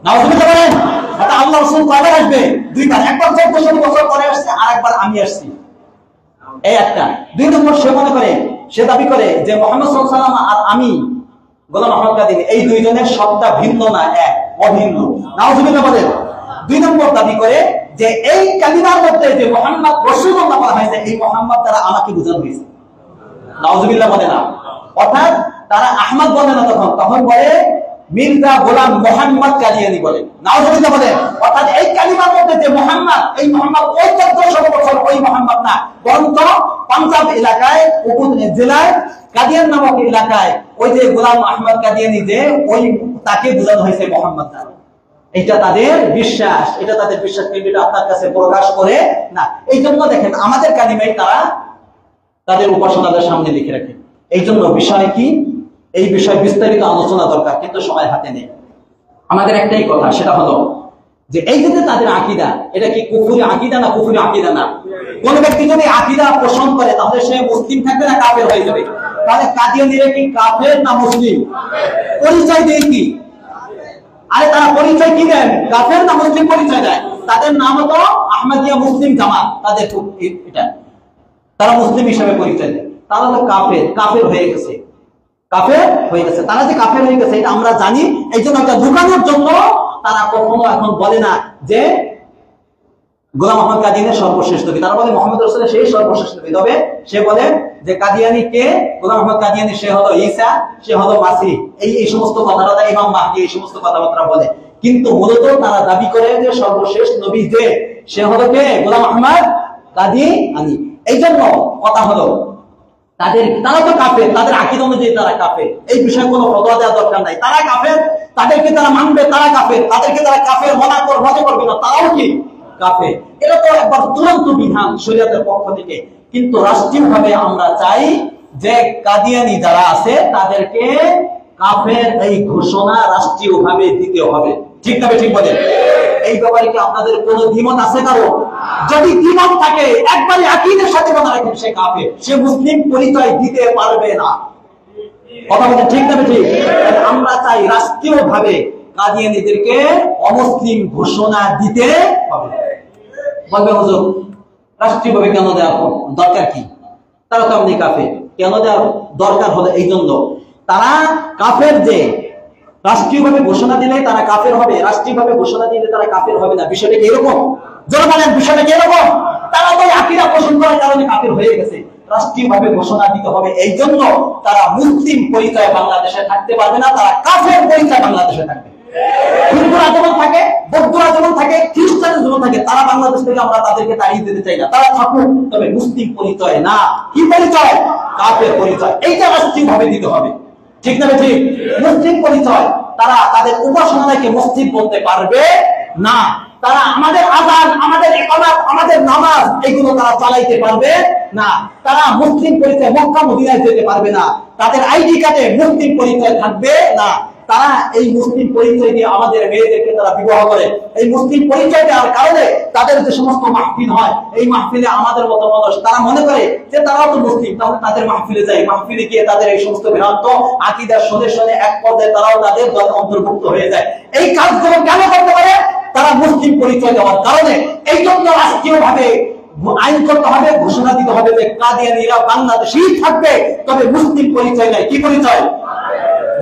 নাউজুবিল্লাহ বলেন। এটা আল্লাহ রাসূল কয়বার আসবে? দুইবার। একবার 1400 বছর পরে আসছে, আর একবার আমি আসছি। এই একটা। দুই নম্বর, সে মনে করে, সে দাবি করে যে মুহাম্মদ সাল্লাল্লাহু আলাইহি ওয়াসাল্লাম আর আমি গোলাম আহমদ কাদিয়ানী এই দুইজনের সত্তা ভিন্ন না, এক, অভিন্ন। নাউজুবিল্লাহ বলেন। দুই নম্বর দাবি করে যে এই কালিমার মধ্যে যে মুহাম্মদ রাসূলুল্লাহ বলা হয়েছে, এই মুহাম্মদ দ্বারা আমাকে বোঝানো হয়েছে। নাউজুবিল্লাহ বলে না। অর্থাৎ তারা আহমদ বলে না, তখন বলে মির্জা গোলাম মুহাম্মদ কাদিয়ানী বলে। নাউজুবিল্লাহ বলে। অর্থাৎ এই কালিমার মধ্যে যে মুহাম্মদ, এই মুহাম্মদ ওই 1400 বছর ওই মুহাম্মদ না, বরং পাঞ্জাব এলাকায়, উপজেলা জেলায় কাদিয়ান নামক এলাকায় ওই যে গোলাম আহমদ কাদিয়ানী, যে ওই তাকে বোঝানো হয়েছে মুহাম্মদ দ্বারা। এটা তাদের বিশ্বাস, এটা তাদের বিশ্বাস, কিন্তু এটা আপনার কাছে প্রকাশ করে না। এই জন্য দেখেন আমাদের কালিমায় তারা তাদের উপাসনাদের সামনে লিখে রাখে। এই জন্য বিষয় কি, এই বিষয়ে বিস্তারিত আলোচনা দরকার, কিন্তু সময় হাতে নেই। আমাদের একটাই কথা, সেটা হলো যে এই যে তাদের আকীদা, এটা কি কুফরি আকীদা না কুফরি আকীদা না? কোন ব্যক্তি যদি আকীদা পোষণ করে তাহলে তাহলে সে মুসলিম থাকবে না কাফের হয়ে যাবে? তাহলে কাদিয়ানীরা কি কাফের না মুসলিম? পরিচয় দেয় কি? আরে তারা পরিচয় কি দেন? কাফের না মুসলিম পরিচয় দেয়। তাদের নাম হলো আহমদিয়া মুসলিম জামাত, তাদের এটা তারা মুসলিম হিসেবে পরিচয় দেয়। তারা তো কাফের, কাফের হয়ে গেছে, কাফের হয়ে গেছে। তারা যে কাফের হয়ে গেছে এটা আমরা জানি, এই জন্য একটা ঢুকানোর জন্য তারা কখনো এখন বলে না যে গোলাম আহমদ কাদিয়ানী সর্বশ্রেষ্ঠ নবী, তারা বলে মোহাম্মদ রাসূলের সেই সর্বশ্রেষ্ঠ নবী। তবে সে বলে যে কাদিয়ানী কে? গোলাম আহমদ কাদিয়ানী সে হলো ঈসা, সে হলো মাসিহ, এই সমস্ত কথাটা ইমাম মাহদী, এই সমস্ত কথাবার্তা বলে। কিন্তু মূলত তারা দাবি করে যে সর্বশেষ নবী যে সে হলো কে? গোলাম আহমদ কাদিয়ানী। এই জন্য কথা হলো তারা তো কাফের, তাদের আকীদা অনুযায়ী তারা কাফের, এই বিষয়ে কোনো ফতোয়া দেওয়ার দরকার নাই। তারা কাফের, তাদেরকে তারা মানবে, তারা কাফের, তাদেরকে তারা কাফের মনে করবে না, তারাও কি কাফের। এটা তো একবার চূড়ান্ত বিধান শরীয়তের পক্ষ থেকে। কিন্তু রাষ্ট্রীয়ভাবে আমরা চাই যে কাদিয়ানী যারা আছে তাদেরকে কাফের এই ঘোষণা রাষ্ট্রীয়ভাবে দিতে হবে। ঠিক না? ঠিক বলেন। এই ব্যাপারে কি আপনাদের কোনো দ্বিমত আছে কারো? যদি দ্বিমত থাকে একবারে আকীদার সাথে কথা রাখেন, সে কাফের, সে মুসলিম পরিচয় দিতে পারবে না। কথা বলেন ঠিক না? ঠিক। আমরা চাই রাষ্ট্রীয়ভাবে কাদিয়ানীদেরকে অমুসলিম ঘোষণা দিতে হবে। বলবে হুজুর রাষ্ট্রীয়ভাবে কেন দেওয়া দরকার কি? তারা তো আপনি কাফের। কেন দেওয়ার দরকার হলো এই জন্য, তারা কাফের যে রাষ্ট্রীয়ভাবে ঘোষণা দিলে তারা কাফের হবে, রাষ্ট্রীয়ভাবে ঘোষণা দিলে তারা কাফের হবে না। বিষয়টা কি এরকম? যারা বলেন বিষয়টা কি এরকম? তারা তো আকীদা পোষণ করার কারণে কাফের হয়ে গেছে। রাষ্ট্রীয়ভাবে ঘোষণা দিতে হবে, এই জন্য তারা মুসলিম পরিচয় বাংলাদেশে থাকতে পারবে না, তারা কাফের পরিচয় বাংলাদেশে থাকবে। হিন্দুরা যেমন থাকে, বৌদ্ধরা যেমন থাকে, খ্রিস্টানরা যেমন থাকে, তারা বাংলাদেশ থেকে আমরা তাদেরকে তাড়িয়ে দিতে চাই না। তারা থাকুক, তবে মুসলিম পরিচয় না। কি পরিচয়? কাফের পরিচয়। এইটা রাষ্ট্রীয়ভাবে দিতে হবে। ঠিক না? ঠিক। মুসলিম পরিচয়, তারা তাদের উপাসনাকে মসজিদ বলতে পারবে না, তারা আমাদের আযান, আমাদের ইকামত, আমাদের নামাজ এগুলো তারা চালাইতে পারবে না, তারা মুসলিম পরিচয় মক্কা মদিনায় যেতে পারবে না, তাদের আইডি কার্ডে মুসলিম পরিচয় থাকবে না। তারা এই মুসলিম পরিচয় দিয়ে আমাদের মেয়েদেরকে তারা বিবাহ করে। এই মুসলিম পরিচয় দেওয়ার কারণে তাদের যে সমস্ত মাহফিল হয়, এই মাহফিলে আমাদের মতো মানুষ তারা মনে করে যে তারাও তো মুসলিম, তাহলে তাদের মাহফিলে যায়, মাহফিলে গিয়ে তাদের এই সমস্ত ভ্রান্ত আকীদার শুনে শুনে এক পর্যায়ে তারাও তাদের দলে অন্তর্ভুক্ত হয়ে যায়। এই কাজগুলো কেন করতে পারে? তারা মুসলিম পরিচয় দেওয়ার কারণে। এই জন্য রাষ্ট্রীয়ভাবে আইন করতে হবে, ঘোষণা দিতে হবে যে কাদিয়ানীরা বাংলাদেশেই থাকবে, তবে মুসলিম পরিচয় নাই। কি পরিচয়?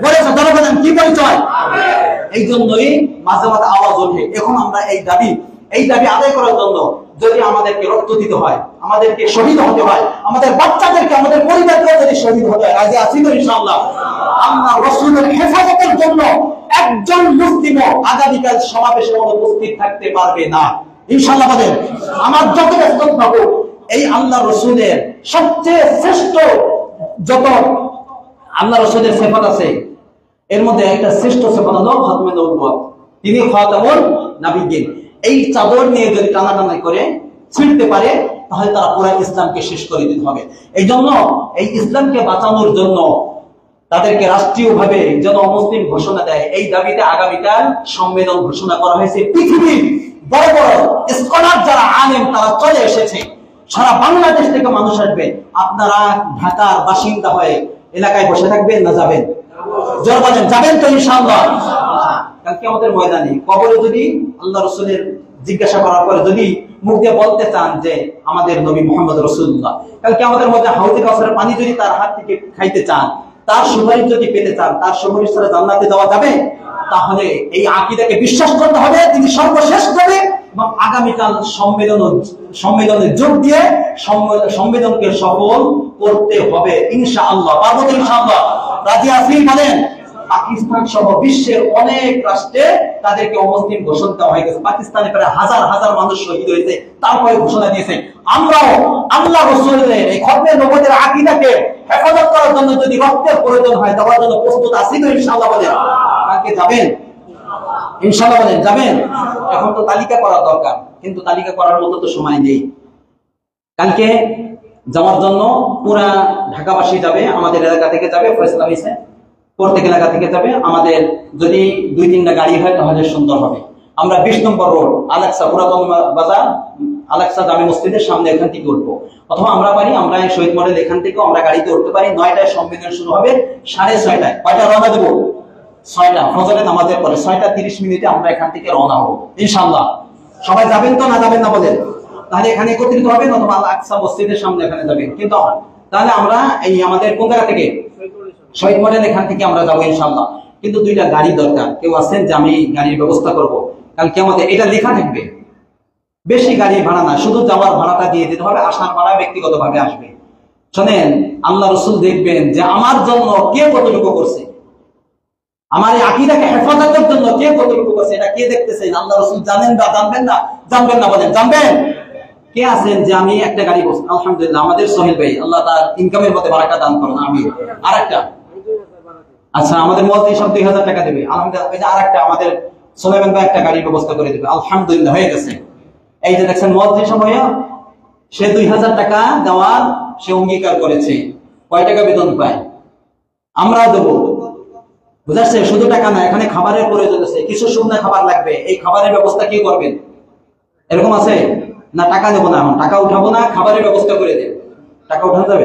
বলেছে জনগণ কি পরিচয়? এই জন্যই মাঝে মাঝে আওয়াজ ওঠে। এখন আমরা এই দাবি আদায় করার জন্য যদি আমাদেরকে রক্ত দিতে হয়, আমাদেরকে শহীদ হতে হয়, আমাদের বাচ্চাদেরকে, আমাদের পরিবারকে যদি শহীদ হতে হয়, রাজি আছি তো ইনশাআল্লাহ? আমরা রাসূলের হেফাজতের জন্য একজন মুসলিমও আগামীকাল সমাবেশে উপস্থিত থাকতে পারবে না ইনশাআল্লাহ। বলেন আমার যত ব্যস্ত থাকুক, এই আল্লাহ রাসূলের সবচেয়ে শ্রেষ্ঠ যত আল্লাহ রাসূলের সিফাত আছে, এর মধ্যে একটা শ্রেষ্ঠ সিফাত হলো খাতমুন নবুওয়াত। তিনি খাতামুন নবিয়্যিন। এই চাদর নিয়ে যদি টানাটানি করে ছিঁড়তে পারে, তাহলে তারা পুরো ইসলামকে শেষ করে দিতে হবে। এই জন্য এই ইসলামকে বাঁচানোর জন্য তাদেরকে রাষ্ট্রীয়ভাবে যেন অমুসলিম ঘোষণা দেয়, এই দাবিতে আগামীকাল সম্মেলন ঘোষণা করা হয়েছে। পৃথিবীর বড় বড় স্কলার যারা আলেম তারা চলে এসেছে, সারা বাংলাদেশ থেকে মানুষ আসবে। আপনারা ঢাকার বাসিন্দা হয়ে এলাকায় বসে থাকবেন না যাবেন? জোর বলেন যাবেন তো ইনশাআল্লাহ? কালকে আমাদের ময়দানে কবরে যদি আল্লাহ রাসূলের জিজ্ঞাসা করার পরে যদি মুখ দিয়ে বলতে চান যে আমাদের নবী মুহাম্মদ রাসূলুল্লাহ, কালকে আমাদের মধ্যে হাউজে কাউসারের পানি যদি তার হাত থেকে খাইতে চান, তার সুপারিশ যদি পেতে চান, তার সুপারিশ ছাড়া জান্নাতে যাওয়া যাবে? তাহলে এই আকীদাকে বিশ্বাস করতে হবে তিনি সর্বশেষ নবী, এবং আগামীকাল সম্মেলনে যোগ দিয়ে সম্মেলনকে সফল করতে হবে ইনশাআল্লাহ। পারবো তো ইনশাআল্লাহ? রাজি আছি? বলেন। পাকিস্তান সহ বিশ্বের অনেক রাষ্ট্রে তাদেরকে অমুসলিম ঘোষণা দেওয়া হয়ে গেছে। পাকিস্তানে প্রায় হাজার হাজার মানুষ শহীদ হয়েছে, তারপরে ঘোষণা দিয়েছে। আমরাও আল্লাহ রাসূলের এই খতমে নবুয়তের আকীদাকে হেফাজত করার জন্য যদি রক্তের প্রয়োজন হয় দেওয়ার জন্য প্রস্তুত আছি তো ইনশাআল্লাহ? বলেন কালকে যাবেন ইনশাআল্লাহ? বলেন যাবেন? এখন তো তালিকা করা দরকার, কিন্তু তালিকা করার মতো তো সময় নেই। কালকে যাওয়ার জন্য পুরা ঢাকাবাসী যাবে, আমাদের এলাকা থেকে যাবে, ফয়সালা হয়েছে প্রত্যেক এলাকা থেকে যাবে। আমাদের যদি 2-3টা গাড়ি হয় তাহলে সুন্দর হবে। আমরা 20 নম্বর রোড আলাক্সা পুরাতন বাজার আলাক্সা জামে মসজিদের সামনে এখান থেকে উঠবো। অথবা আমরা পারি, আমরা এই শহীদ মডেল এখান থেকে আমরা গাড়িতে উঠতে পারি। 9টায় সম্মেলন শুরু হবে, 6:30টায় কয়টা রওনা দেবো? 6টা, ফজরের নামাজের পরে 6:30 আমরা এখান থেকে রওনা হবো ইনশাআল্লাহ। সবাই যাবেন তো না যাবেন না বলেন? তাহলে এখানে একত্রিত হবেন অথবা আল আকসা মসজিদের সামনে এখানে যাবেন। কিন্তু তাহলে আমরা এই আমাদের কোন জায়গা থেকে? শহীদ মডেল এখান থেকে আমরা যাবো ইনশাআল্লাহ। কিন্তু 2টা গাড়ি দরকার। কেউ আছেন যে আমি গাড়ির ব্যবস্থা করব? কালকে আমাদের এটা লেখা থাকবে, বেশি গাড়ি ভাড়া না, শুধু যাওয়ার ভাড়াটা দিয়ে দিতে হবে, আসার ভাড়া ব্যক্তিগতভাবে আসবে। শোনেন, আল্লাহ রাসূল দেখবেন যে আমার জন্য কে কতটুকু করছে, আমার এই আকীদাকে হেফাজতের জন্য কে কতটুকু করছে, এটা কে দেখতেছেন? আল্লাহ রাসূল জানেন বা জানবেন না? জানবেন না বলেন? জানবেন? কে আছেন যে আমি একটা গাড়ি বসে? আলহামদুলিল্লাহ, আমাদের সোহেল ভাই, আল্লাহ তার ইনকামের মধ্যে বারাকা দান করুন। আমি আরেকটা, আচ্ছা আমাদের মুয়াজ্জিন সব 2000 টাকা দেবে, আলহামদুলিল্লাহ। এই যে আরেকটা আমাদের সুলাইমান ভাই একটা গাড়ির ব্যবস্থা করে দেবে, আলহামদুলিল্লাহ, হয়ে গেছে। এই যে দেখছেন মুয়াজ্জিন সময় সে 2000 টাকা দেওয়ার সে অঙ্গীকার করেছে। কয় টাকা বেতন পায়? আমরা দেবো, বুঝাচ্ছে? শুধু টাকা না, এখানে খাবারের প্রয়োজন আছে, কিছু শুকনা খাবার লাগবে, এই খাবারের ব্যবস্থা কি করবেন? এরকম আছে না? টাকা দেবো না, এখন টাকা উঠাবো না, খাবারের ব্যবস্থা করে দেব। টাকা উঠানো যাবে?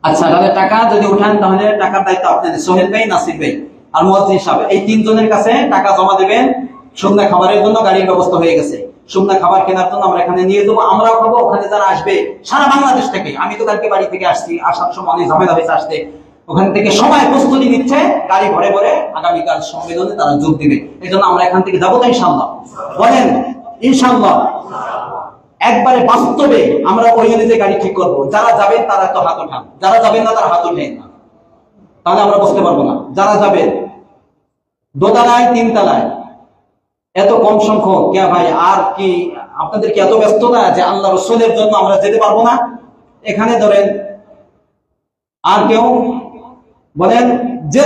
আচ্ছা, তাহলে টাকা যদি উঠান তাহলে টাকার দায়িত্ব আপনাদের, সোহেল ভাই, নাসির ভাই আর মুয়াজ্জিন সাহেব, এই 3 জনের কাছে টাকা জমা দেবেন। শুকনা খাবারের জন্য গাড়ির ব্যবস্থা হয়ে গেছে, শুকনা খাবার কেনার জন্য আমরা এখানে নিয়ে দেবো, আমরাও খাবো, ওখানে যারা আসবে সারা বাংলাদেশ থেকে। আমি তো কালকে বাড়ি থেকে আসছি, আসার সময় অনেক ঝামেলা হয়েছে আসতে, ওখান থেকে সবাই প্রস্তুতি নিচ্ছে, গাড়ি ভরে ভরে আগামীকাল সম্মেলনে তারা যোগ দিবে। এই জন্য আমরা এখান থেকে যাবো তো ইনশাআল্লাহ? বলেন ইনশাআল্লাহ। একবারে বাস্তবে আমরা ওই অনুযায়ী গাড়ি ঠিক করবো। যারা যাবেন তারা তো হাত ওঠান, যারা যাবেন না তারা হাত উঠেন না, তাহলে আমরা বুঝতে পারবো না। যারা যাবেন দোতলায় 3 তলায় এত কম সংখ্যক, কে ভাই? আর কি আপনাদের কি এত ব্যস্ততা যে আল্লাহ রাসূলের জন্য আমরা যেতে পারবো না? এখানে ধরেন আর কেউ বলেন যে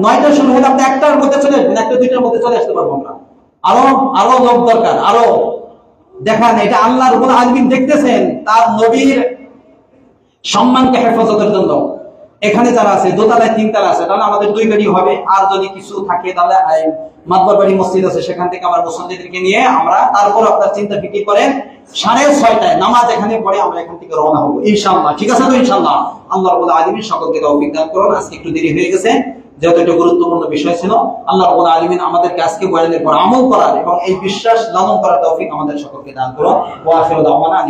9টা শুরু হলে আপনি 1টার মধ্যে চলে আসবেন, 1টা 2টার মধ্যে চলে আসতে পারবো আমরা। আরো লোক দরকার, আরো দেখান। এটা আল্লাহ রাব্বুল আলামিন দেখতেছেন তার নবীর সম্মানকে হেফাজতের জন্য। এখানে যারা আছে দোতলায় 3 তলা আছে, তাহলে আমাদের 2 গাড়ি হবে। আর যদি কিছু থাকে তাহলে মাতবার বাড়ি মসজিদ আছে, সেখান থেকে আমরা মুসল্লিদেরকে নিয়ে আমরা, তারপর আপনার চিন্তা ফিকির করেন 6:30টায় নামাজ এখানে পড়ে আমরা এখান থেকে রওনা হবো ইনশাআল্লাহ। ঠিক আছে তো ইনশাআল্লাহ? আল্লাহ রাব্বুল আলামিন সকলকে তৌফিক দান করুন। আজকে একটু দেরি হয়ে গেছে, যেহেতু এটা গুরুত্বপূর্ণ বিষয় ছিল। আল্লাহ রাব্বুল আলামিন আমাদেরকে আজকে বয়ানের পর আমল করার এবং এই বিশ্বাস লালন করার তৌফিক আমাদের সকলকে দান করুন। ওয়া আখিরু দাওয়ানা।